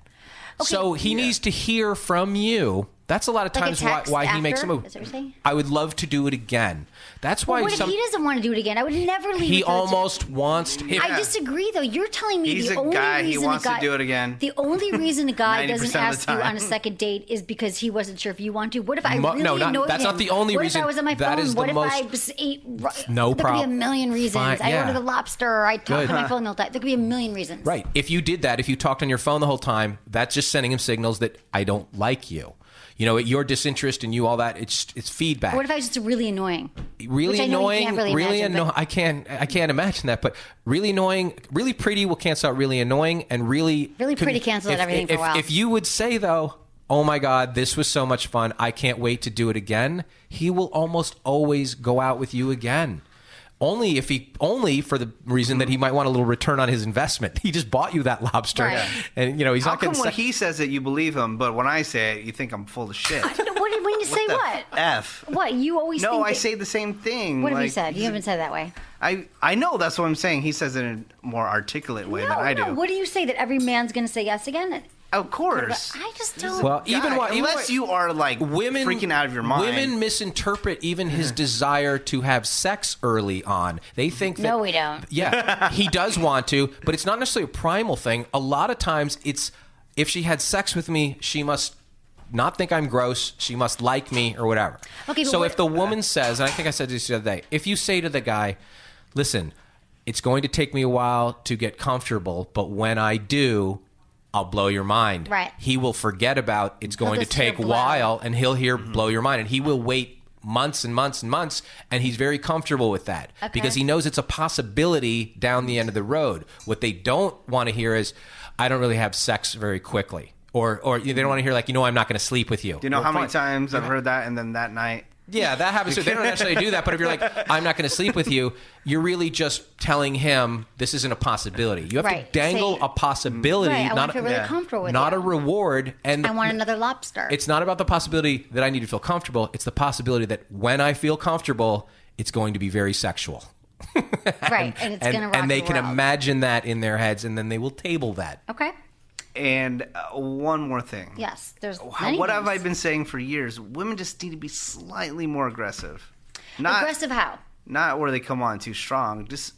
Okay. So he needs to hear from you That's a lot of times why he makes a move. Is that what you're saying? I would love to do it again. That's why. What if he doesn't want to do it again? I would never leave. He almost wants to. I disagree, though. You're telling me He's the a only guy. reason He wants to do it again. The only reason a guy 90% doesn't of ask the you time. on a second date is because he wasn't sure if you want to. What if I really annoyed him? That's not the only what reason. What if I was on my that phone? Is what the if most, I just ate? No problem. There could be a million reasons. Fine, I ordered a lobster. I talked on my phone the whole time. There could be a million reasons. Right. If you did that, if you talked on your phone the whole time, that's just sending him signals that I don't like you. You know, your disinterest in you, all that, it's feedback. What if I was just really annoying? Really annoying, really annoying. I can't imagine that, but really annoying, really pretty will cancel out really annoying, and really pretty cancels out everything for a while. If you would say though, oh my God, this was so much fun, I can't wait to do it again, he will almost always go out with you again. Only for the reason that he might want a little return on his investment. He just bought you that lobster, and he's How not going to. How come when he says it, you believe him, but when I say it, you think I'm full of shit? When you say what? F. What you always? No, think I say the same thing. What have you said? You haven't said it that way. I know that's what I'm saying. He says it in a more articulate way than I do. What do you say that every man's going to say yes again? Of course. I just don't. Well, unless you are like women freaking out of your mind. Women misinterpret even his desire to have sex early on. They think that. No, we don't. Yeah, he does want to, but it's not necessarily a primal thing. A lot of times it's if she had sex with me, she must not think I'm gross. She must like me or whatever. Okay, so if the woman says, and I think I said this the other day, if you say to the guy, listen, it's going to take me a while to get comfortable, but when I do, I'll blow your mind. Right. He will forget about it's going to take a while, and he'll hear blow your mind, and he will wait months and months and months, and he's very comfortable with that because he knows it's a possibility down the end of the road. What they don't want to hear is, I don't really have sex very quickly. Or they don't want to hear I'm not going to sleep with you. Do you know how many times I've heard that, and then that night? Yeah, that happens. They don't necessarily do that, but if you're like, I'm not going to sleep with you, you're really just telling him this isn't a possibility. You have to dangle a possibility, I not feel really comfortable with not you. a reward. And I want another lobster. It's not about the possibility that I need to feel comfortable. It's the possibility that when I feel comfortable, it's going to be very sexual. Right, and it's going to rock and they the can world. imagine that in their heads, and then they will table that. Okay. And one more thing. Yes, there's many what things. have I been saying for years? Women just need to be slightly more aggressive. Aggressive how? Not where they come on too strong. Just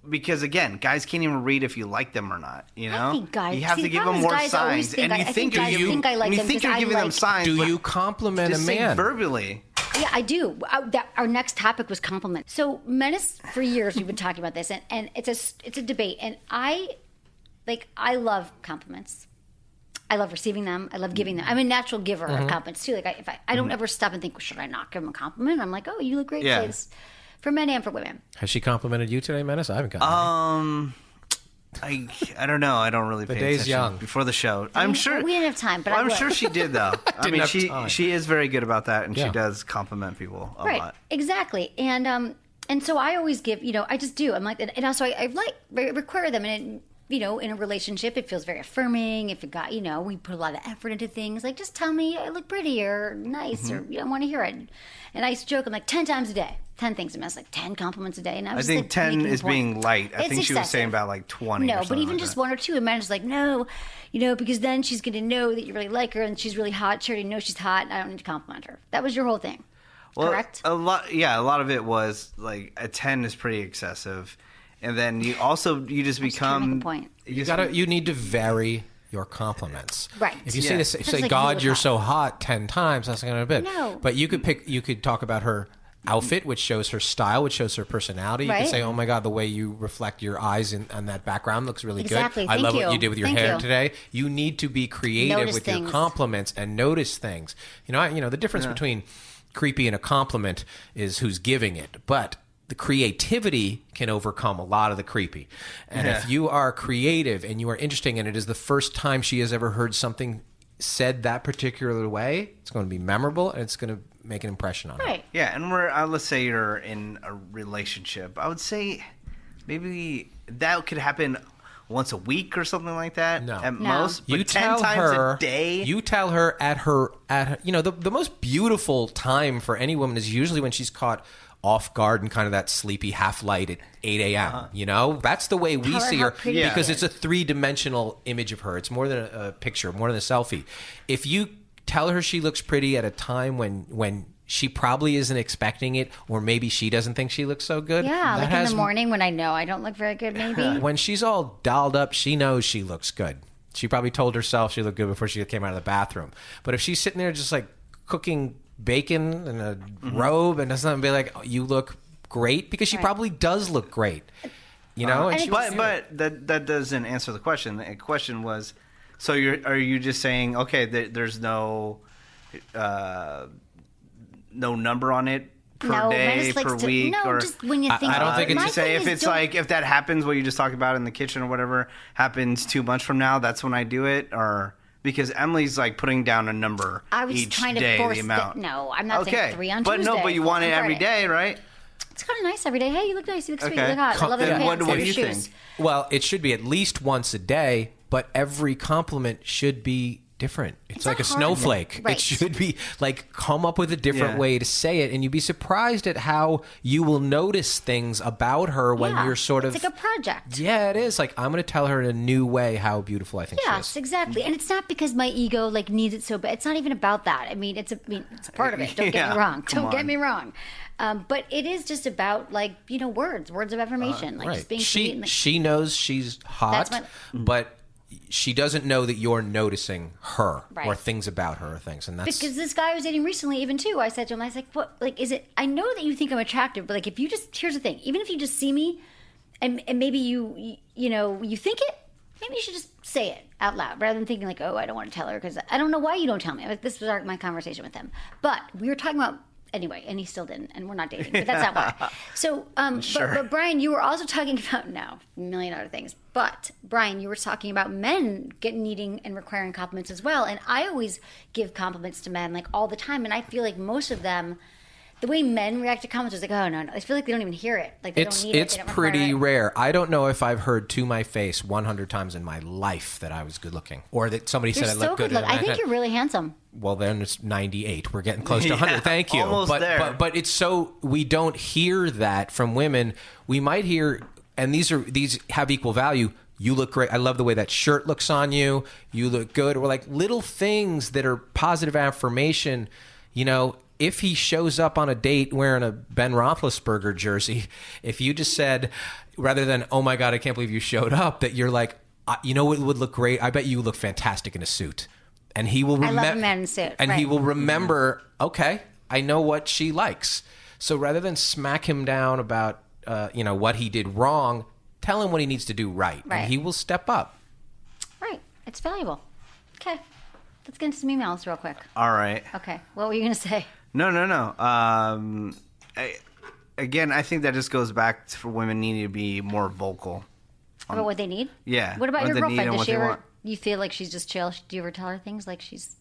because again, guys can't even read if you like them or not. You know, I think guys, you have to give them more signs, and you think you're giving them signs. Do you compliment a just man say verbally? Yeah, I do. Our next topic was compliment. So Menace, for years we've been talking about this, and it's a debate, and I love compliments. I love receiving them. I love giving them. I'm a natural giver of compliments too. If I don't ever stop and think, should I not give them a compliment? I'm like, oh, you look great today. For men and for women. Has she complimented you today, Menace? I haven't gotten I don't know. I don't really pay day's attention young. Before the show. I'm sure we didn't have time, but I'm sure she did though. I mean, time. she is very good about that, and she does compliment people a lot. Exactly. And so I always give. I just do. I'm like, and also I require them, and in a relationship, it feels very affirming. If it got, we put a lot of effort into things. Like, just tell me I look pretty or nice, or I want to hear it. And I used to joke, I'm like 10 times a day. 10 things. I was like 10 compliments a day. And I think 10 is being light. I think she was saying about like 20. No, or but even like just that. one or two. And Amanda's like, no, because then she's going to know that you really like her and she's really hot. She already knows she's hot. And I don't need to compliment her. That was your whole thing. Well, correct? A lot of it was like a 10 is pretty excessive. And then you just become. Point. You need to vary your compliments. Right. If you say like God, really you're hot. so hot 10 times, that's not going to be. No. But you could talk about her outfit, which shows her style, which shows her personality. You Right. could say, oh my God, the way you reflect your eyes on that background looks really Exactly. good. I Thank love you. what you did with your Thank hair you. today. You need to be creative Notice with things. your compliments and notice things. The difference between creepy and a compliment is who's giving it. But the creativity can overcome a lot of the creepy. And if you are creative and you are interesting and it is the first time she has ever heard something said that particular way, it's going to be memorable and it's going to make an impression on her. Right. Yeah, and let's say you're in a relationship. I would say maybe that could happen once a week or something like that. No. At most. But You 10 tell times her a day. You tell her at her the most beautiful time for any woman is usually when she's caught off guard and kind of that sleepy half light at 8 a.m. That's the way we Tell her see how her pretty because she it's a 3-dimensional image of her. It's more than a picture, more than a selfie. If you tell her she looks pretty at a time when she probably isn't expecting it, or maybe she doesn't think she looks so good. Yeah, like in the morning when I know I don't look very good, maybe. When she's all dolled up, she knows she looks good. She probably told herself she looked good before she came out of the bathroom. But if she's sitting there just like cooking bacon in a robe and doesn't be like, oh, you look great, because she probably does look great. You know? But that doesn't answer the question. The question was, so are you just saying, okay, there's no number on it per day, per week? No, just when you think I don't think it's just say if it's like, if that happens, what you just talked about in the kitchen or whatever, happens 2 months from now, that's when I do it? Or because Emily's like putting down a number I was each trying to day, force the amount. No, I'm not saying 3 on Tuesday. But you want it every day, right? It's kind of nice every day. Hey, you look nice. You look sweet. Okay. You look hot. I love the pants. What do you shoes. think? Well, it should be at least once a day, but every compliment should be different. It's like a snowflake. Right. It should be like, come up with a different way to say it, and you'd be surprised at how you will notice things about her when you're sort of... It's like a project. Yeah, it is. Like, I'm going to tell her in a new way how beautiful I think she is. Yes, exactly. And it's not because my ego like needs it so bad. It's not even about that. I mean, it's a part of it. Don't get me wrong. Don't get me wrong. But it is just about like, words of affirmation, like just being sweet. And she knows she's hot, but she doesn't know that you're noticing her or things about her or things. And that's because this guy I was dating recently, even too, I said to him, I was like, what, like, is it, I know that you think I'm attractive, but like, if you just, here's the thing, even if you just see me and maybe you think it, maybe you should just say it out loud rather than thinking like, oh, I don't want to tell her because I don't know why you don't tell me. Like, this was my conversation with him. But we were talking about, anyway, and he still didn't, and we're not dating, but that's not why. So, but Brian, you were also talking about, a million other things, but Brian, you were talking about men needing and requiring compliments as well, and I always give compliments to men, like, all the time, and I feel like most of them, the way men react to comments is like, oh, no, I feel like they don't even hear it. Like, they don't need it. It's pretty rare. I don't know if I've heard to my face 100 times in my life that I was good looking, or that somebody said I look good. I think you're really handsome. Well, then it's 98. We're getting close to 100. Thank you. Almost there. But it's so we don't hear that from women. We might hear, and these have equal value. You look great. I love the way that shirt looks on you. You look good. Or like little things that are positive affirmation. If he shows up on a date wearing a Ben Roethlisberger jersey, if you just said, rather than, oh my God, I can't believe you showed up, that you're like, what would look great? I bet you look fantastic in a suit. And he will remember. I love a man in a suit. And he will remember, okay, I know what she likes. So rather than smack him down about, what he did wrong, tell him what he needs to do right. And he will step up. Right. It's valuable. Okay. Let's get into some emails real quick. All right. Okay. What were you going to say? No. Again, I think that just goes back to women needing to be more vocal. About what they need? Yeah. What about your girlfriend? Does she ever, you feel like she's just chill? Do you ever tell her things like she's...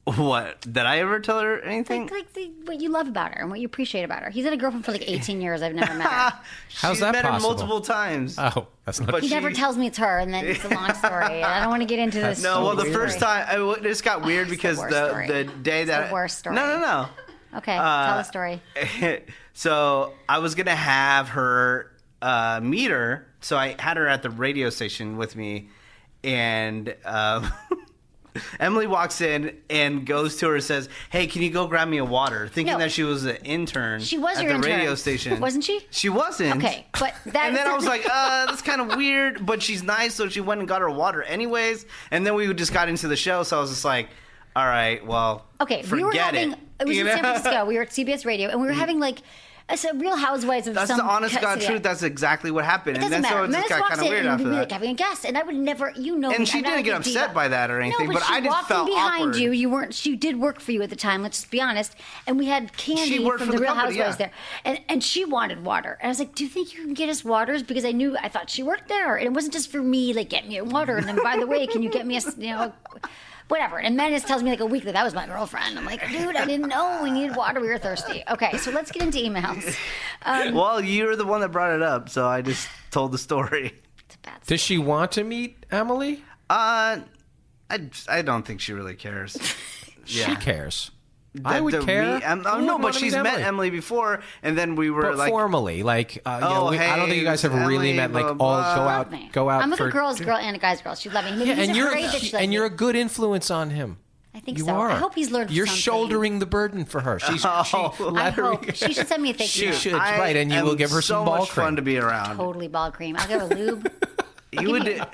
What? Did I ever tell her anything? Like what you love about her and what you appreciate about her. He's had a girlfriend for like 18 years. I've never met her. How's that possible? She's met her multiple times. Oh, that's not... He never tells me it's her, and then it's a long story. I don't want to get into this. No, well, the first time, it just got weird because the day that... It's the worst story. No. Okay, tell the story. So I was going to have her meet her. So I had her at the radio station with me, and... Emily walks in and goes to her and says, hey, can you go grab me a water? Thinking that she was an intern she was at your the intern. radio station. Wasn't she? She wasn't. Okay, but that... And then I was like, that's kind of weird, but she's nice, so she went and got her water anyways. And then we just got into the show, so I was just like, all right, well, forget it. It was in San Francisco. We were at CBS Radio, and we were having like... It's a Real Housewives of That's some... the honest God truth. That's exactly what happened. It doesn't matter. So it just got kind of weird after that. Like having a guest, and I would never, And she didn't get upset by that or anything, but I just felt behind awkward. you. You weren't. She did work for you at the time. Let's just be honest. And we had Candy from the Real Housewives there, and she wanted water. And I was like, "Do you think you can get us waters?" Because I thought she worked there, and it wasn't just for me. Like, get me a water, and then by the way, can you get me whatever. And Menace tells me like a week that was my girlfriend. I'm like, dude, I didn't know we needed water. We were thirsty. Okay, so let's get into emails. Well, you're the one that brought it up, so I just told the story. It's a bad story. Does she want to meet Emily? I don't think she really cares. She cares. I would care. No, but she's met Emily before, and then we were like formally, like, I don't think you guys have really met, like, go out. I'm like a girl's girl and a guy's girl. She's loving me. Yeah, and you're a good influence on him. I think You so. are. I hope he's learned You're something. shouldering the burden for her. I hope. She should send me a thank you. She should, right, and you will give her some ball much cream. fun to be around. Totally ball cream. I'll give her lube. You would.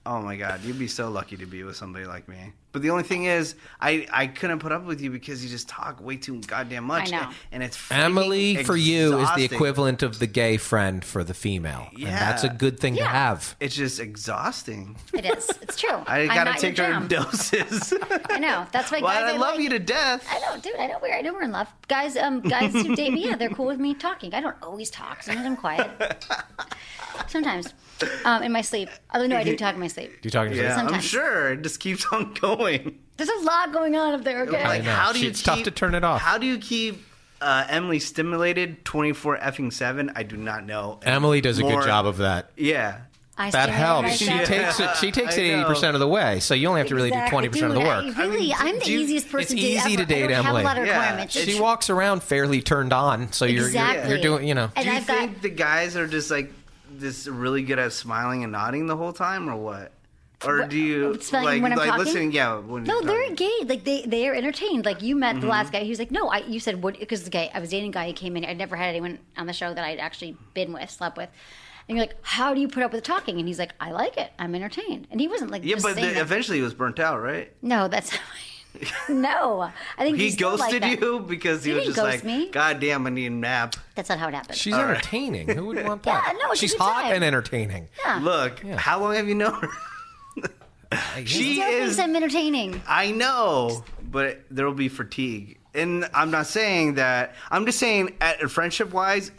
Oh my God, you'd be so lucky to be with somebody like me. But the only thing is, I couldn't put up with you because you just talk way too goddamn much. I know. And it's Emily for you is the exhausting. equivalent of the gay friend for the female. Yeah. And that's a good thing to have. It's just exhausting. It is. It's true. I I'm gotta not take your her in jam. doses. I know. That's why Well, guys. I love you to death. I know, dude. I know we're in love. Guys who date me, yeah, they're cool with me talking. I don't always talk. Sometimes I'm quiet. Sometimes. In my sleep. Although, no, I do talk in my sleep. Do you talk to Yeah, Sometimes. I'm sure. It just keeps on going. There's a lot going on up there, okay? I know. How do you It's tough to turn it off. How do you keep Emily stimulated 24/7? I do not know. Emily does a More- good job of that. Yeah. I That stimulate helps. She myself. takes it I know. 80% of the way. So you only have to really do Exactly. 20% of the Dude, work. Really, I'm the do you- easiest person it's to easy ever. to date I don't have Emily. a lot of Yeah. requirements. She walks around fairly turned on, so Exactly. you're doing, And Do you I've got think the guys are just like this really good at smiling and nodding the whole time, or what? Or do you smiling when I'm talking? listening? Yeah. When no, you're they're talking. engaged. Like they are entertained. Like you met the last guy. He was like, no, you said what? Because the guy I was dating a guy. He came in. I'd never had anyone on the show that I'd actually been with, slept with. And you're like, how do you put up with talking? And he's like, I like it. I'm entertained. And he wasn't like, Yeah, just but saying that. eventually he was burnt out, right? No, that's no. I think He he's still like ghosted that. you because he He was didn't just ghost like, me. God damn, I need a nap. That's not how it happened. She's entertaining. Who would want that? Yeah, no, it's a she's good hot time. and entertaining. Yeah. Look, how long have you known her? He She still thinks is. I'm entertaining. I know, but there will be fatigue. And I'm not saying that. I'm just saying, at friendship-wise,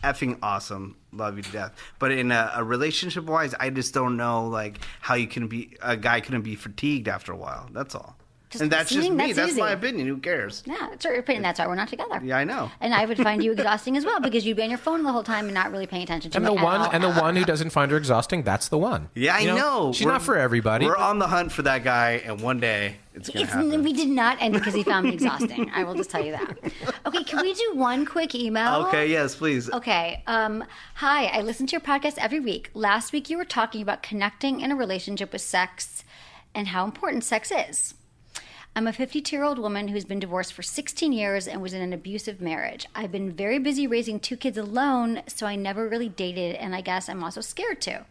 effing awesome. Love you to death. But in a relationship-wise, I just don't know like how you can be a guy couldn't be fatigued after a while. That's all. Just and that's just listening, me. that's That's easy. my opinion. Who cares? Yeah, it's your opinion. That's why we're not together. Yeah, I know. And I would find you exhausting as well because you'd be on your phone the whole time and not really paying attention to And me the at one all. who doesn't find her exhausting, that's the one. Yeah, I You know. She's not for everybody. We're on the hunt for that guy, and one day it's going to happen. We did not end because he found me exhausting. I will just tell you that. Okay, can we do one quick email? Okay, yes, please. Okay. Hi, I listen to your podcast every week. Last week you were talking about connecting in a relationship with sex and how important sex is. I'm a 52-year-old woman who's been divorced for 16 years and was in an abusive marriage. I've been very busy raising 2 kids alone, so I never really dated, and I guess I'm also scared to.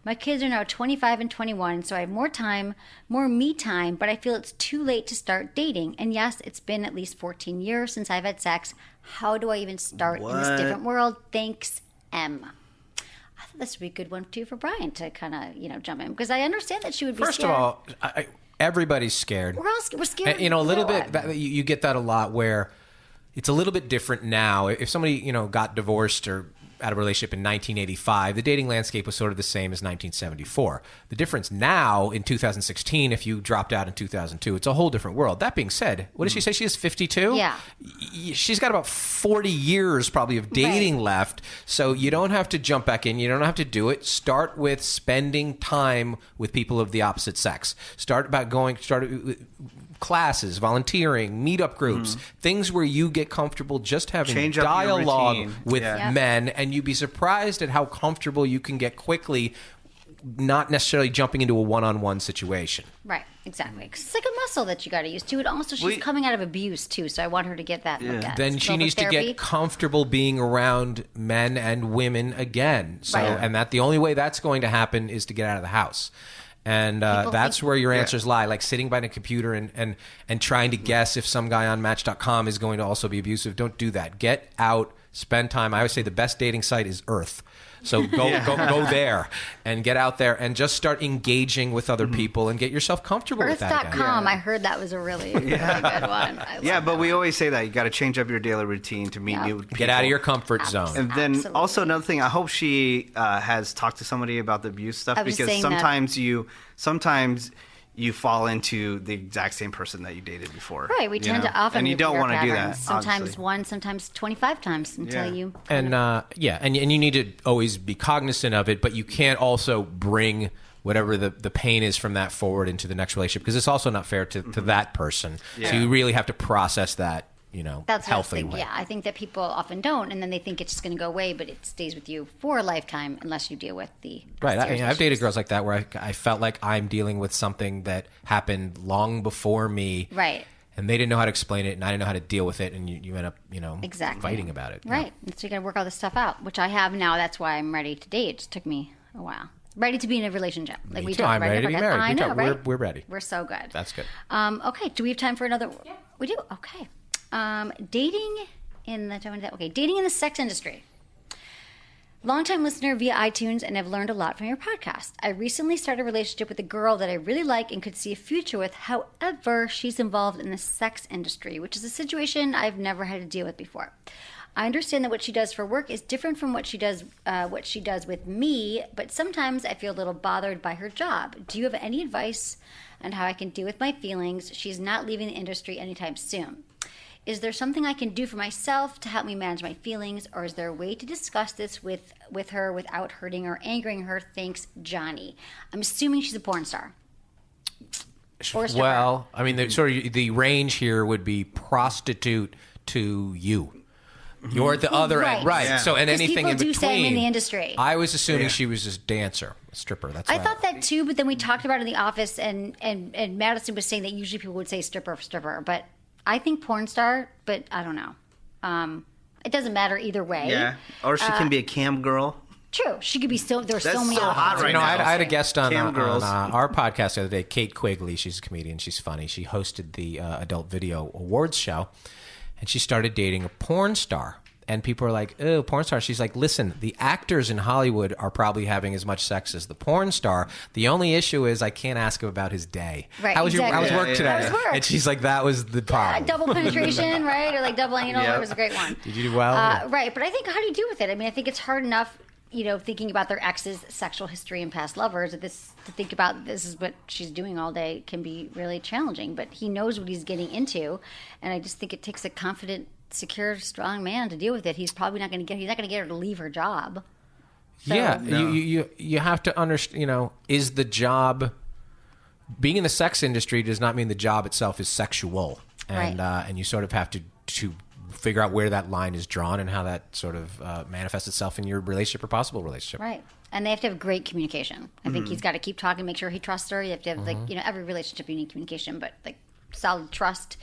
My kids are now 25 and 21, so I have more time, more me time, but I feel it's too late to start dating. And yes, it's been at least 14 years since I've had sex. How do I even start in this different world? Thanks, M. I thought this would be a good one, too, for Brian to kind of, jump in, because I understand that she would be First scared. of all, everybody's scared. We're scared. And, a little bit, What? you get that a lot where it's a little bit different now. If somebody, got divorced or out of a relationship in 1985, the dating landscape was sort of the same as 1974. The difference now in 2016, if you dropped out in 2002, it's a whole different world. That being said, what did she say? She is 52? Yeah. She's got about 40 years probably of dating left, so you don't have to jump back in. You don't have to do it. Start with spending time with people of the opposite sex. Start with classes, volunteering, meetup groups, things where you get comfortable just having Change up your dialogue routine. with Yeah. men, and you'd be surprised at how comfortable you can get quickly, not necessarily jumping into a one-on-one situation. Right, exactly. 'Cause it's like a muscle that you got to use too. And also, she's coming out of abuse too, so I want her to get that. Looked at. Then It's she a little needs to therapy. get comfortable being around men and women again. So, Right. and that the only way that's going to happen is to get out of the house. And that's where your answers lie, like sitting by the computer and trying to guess if some guy on Match.com is going to also be abusive. Don't do that. Get out, spend time. I always say the best dating site is Earth. So go there and get out there and just start engaging with other people and get yourself comfortable with that again. Earth.com. I heard that was a really, really good one. I love But we always say that you got to change up your daily routine to meet new people. Get out of your comfort zone. And then Absolutely. also another thing, I hope she has talked to somebody about the abuse stuff, I was because saying that. sometimes you fall into the exact same person that you dated before. Right, we tend to often and you don't want to do that. Sometimes obviously. one, sometimes 25 times until you. And and you need to always be cognizant of it, but you can't also bring whatever the pain is from that forward into the next relationship, because it's also not fair to that person. So you really have to process that That's healthy what I think. way. Yeah, I think that people often don't, and then they think it's just going to go away, but it stays with you for a lifetime unless you deal with the Right. serious I've dated issues. girls like that where I felt like I'm dealing with something that happened long before me. Right. And they didn't know how to explain it, and I didn't know how to deal with it, and you end up, Exactly. fighting about it. Right. And so you got to work all this stuff out, which I have now. That's why I'm ready to date. It just took me a while. Ready to be in a relationship. Like Me we too. talked, I'm ready to be married. I know, right? We're ready. We're so good. That's good. Okay. Do we have time for another? Yeah. We do. Okay. Dating in the sex industry. Longtime listener via iTunes, and I've learned a lot from your podcast. I recently started a relationship with a girl that I really like and could see a future with. However, she's involved in the sex industry, which is a situation I've never had to deal with before. I understand that what she does for work is different from what she does with me, but sometimes I feel a little bothered by her job. Do you have any advice on how I can deal with my feelings? She's not leaving the industry anytime soon. Is there something I can do for myself to help me manage my feelings, or is there a way to discuss this with her without hurting or angering her? Thanks, Johnny. I'm assuming she's a porn star. Or a stripper. Well, I mean, the range here would be prostitute to you. You're at the other end, right? Yeah. So, and 'Cause anything people in do between. say I'm in the industry. I was assuming she was a dancer, a stripper. That's I right. thought that too, but then we talked about it in the office, and Madison was saying that usually people would say stripper, but I think porn star, but I don't know. It doesn't matter either way. Yeah, or she can be a cam girl. True, she could be so. There's That's so many so hot options. right now. I had a guest on Girls. our podcast the other day, Kate Quigley. She's a comedian. She's funny. She hosted the Adult Video Awards show, and she started dating a porn star. And people are like, oh, porn star. She's like, listen, the actors in Hollywood are probably having as much sex as the porn star. The only issue is I can't ask him about his day. Right, How was work today? How was work? And she's like, that was the problem. Double penetration, right? Or like double anal. It was a great one. Did you do well? Right, but I think, how do you deal with it? I mean, I think it's hard enough, thinking about their ex's sexual history and past lovers, to think about this is what she's doing all day can be really challenging. But he knows what he's getting into, and I just think it takes a confident, secure, strong man to deal with it. He's probably not going to get her to leave her job. So, yeah, you have to understand. Is the job being in the sex industry does not mean the job itself is sexual, and Right. And you sort of have to figure out where that line is drawn and how that sort of manifests itself in your relationship or possible relationship. Right. And they have to have great communication. I think he's got to keep talking, make sure he trusts her. You have to have every relationship you need communication, but like solid trust.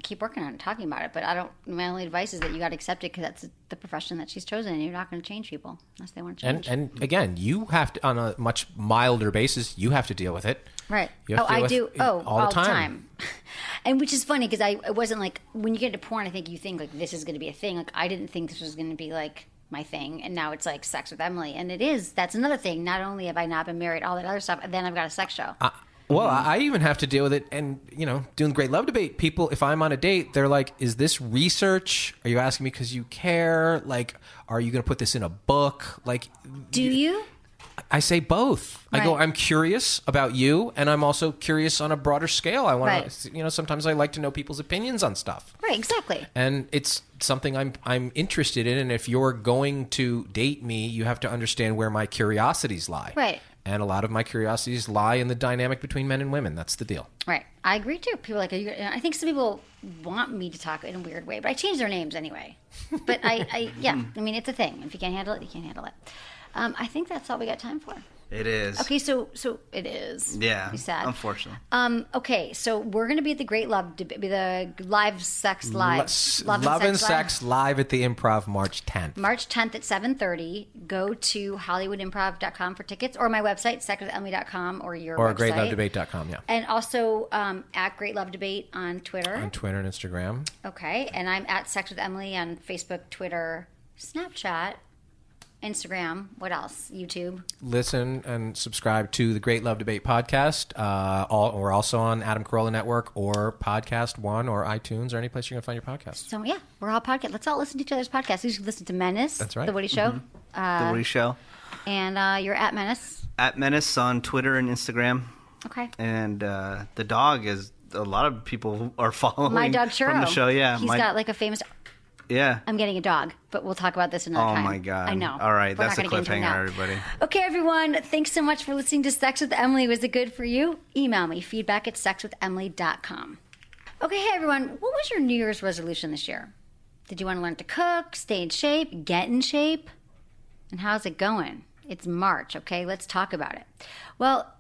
Keep working on it, talking about it. But my only advice is that you got to accept it because that's the profession that she's chosen, and you're not going to change people unless they want to change. And again, you have to, on a much milder basis, you have to deal with it. Right. You have to deal I with do. it All the the time. time. And which is funny because it wasn't like when you get into porn, I think you think like this is going to be a thing. Like I didn't think this was going to be like my thing, and now it's like Sex with Emily, and it is. That's another thing. Not only have I not been married, all that other stuff, and then I've got a sex show. Well, I even have to deal with it, and doing the Great Love Debate. People, if I'm on a date, they're like, "Is this research? Are you asking me because you care? Like, are you going to put this in a book? Like, do you?" I say both. Right. I go, I'm curious about you, and I'm also curious on a broader scale. I want to, sometimes I like to know people's opinions on stuff. Right, exactly. And it's something I'm interested in, and if you're going to date me, you have to understand where my curiosities lie. Right. And a lot of my curiosities lie in the dynamic between men and women. That's the deal. Right. I agree, too. People are like, I think some people want me to talk in a weird way, but I change their names anyway. But I mean, it's a thing. If you can't handle it, you can't handle it. I think that's all we got time for. It is. Okay, so it is. Yeah. Be sad. Unfortunately. Okay, so we're going to be at the Great Love, the Live Sex Live. Love and Sex Live at the Improv March 10th. March 10th at 7:30. Go to HollywoodImprov.com for tickets, or my website, sexwithemily.com, or your or website. GreatLoveDebate.com, yeah. And also at Great Love Debate on Twitter. On Twitter and Instagram. Okay, and I'm at Sex with Emily on Facebook, Twitter, Snapchat, Instagram. What else? YouTube. Listen and subscribe to the Great Love Debate podcast. We're also on Adam Carolla Network or Podcast One or iTunes or any place you're going to find your podcast. So yeah, we're all podcast. Let's all listen to each other's podcasts. You should listen to Menace. That's right. The Woody Show. The Woody Show. And you're at Menace. At Menace on Twitter and Instagram. Okay. And the dog is a lot of people are following My dog Churro. from the show. Yeah, He's got like a famous. Yeah. I'm getting a dog, but we'll talk about this another time. Oh, my God. I know. All right. We're That's a not gonna get into it now. cliffhanger, everybody. Okay, everyone. Thanks so much for listening to Sex with Emily. Was it good for you? Email me, feedback@sexwithemily.com. Okay, hey everyone, what was your New Year's resolution this year? Did you want to learn to cook, stay in shape, get in shape? And how's it going? It's March, okay? Let's talk about it. Well,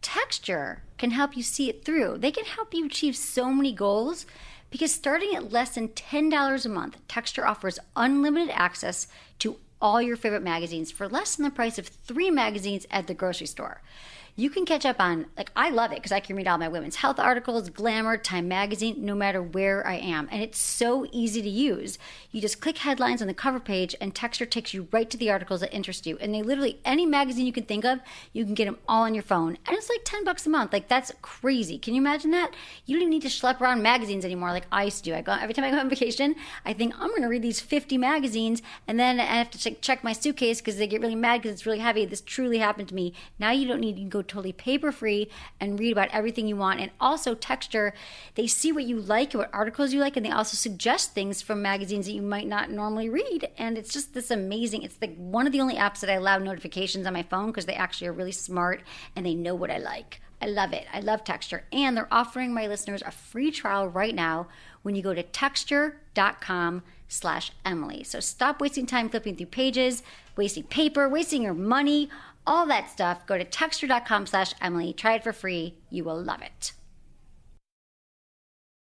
Texture can help you see it through. They can help you achieve so many goals because starting at less than $10 a month, Texture offers unlimited access to all your favorite magazines for less than the price of 3 magazines at the grocery store. You can catch up on, I love it because I can read all my women's health articles, Glamour, Time Magazine, no matter where I am. And it's so easy to use. You just click headlines on the cover page and Texture takes you right to the articles that interest you. And they literally, any magazine you can think of, you can get them all on your phone. And it's like $10 a month. That's crazy. Can you imagine that? You don't even need to schlep around magazines anymore like I used to do. Every time I go on vacation, I think I'm going to read these 50 magazines and then I have to check my suitcase because they get really mad because it's really heavy. This truly happened to me. Now you don't need, you can go totally paper-free and read about everything you want. And also Texture, they see what you like, what articles you like, and they also suggest things from magazines that you might not normally read. And it's just this amazing, it's one of the only apps that I allow notifications on my phone because they actually are really smart and they know what I like. I love it. I love Texture. And they're offering my listeners a free trial right now when you go to texture.com/Emily. So stop wasting time flipping through pages, wasting paper, wasting your money, all that stuff. Go to texture.com/Emily. Try it for free. You will love it.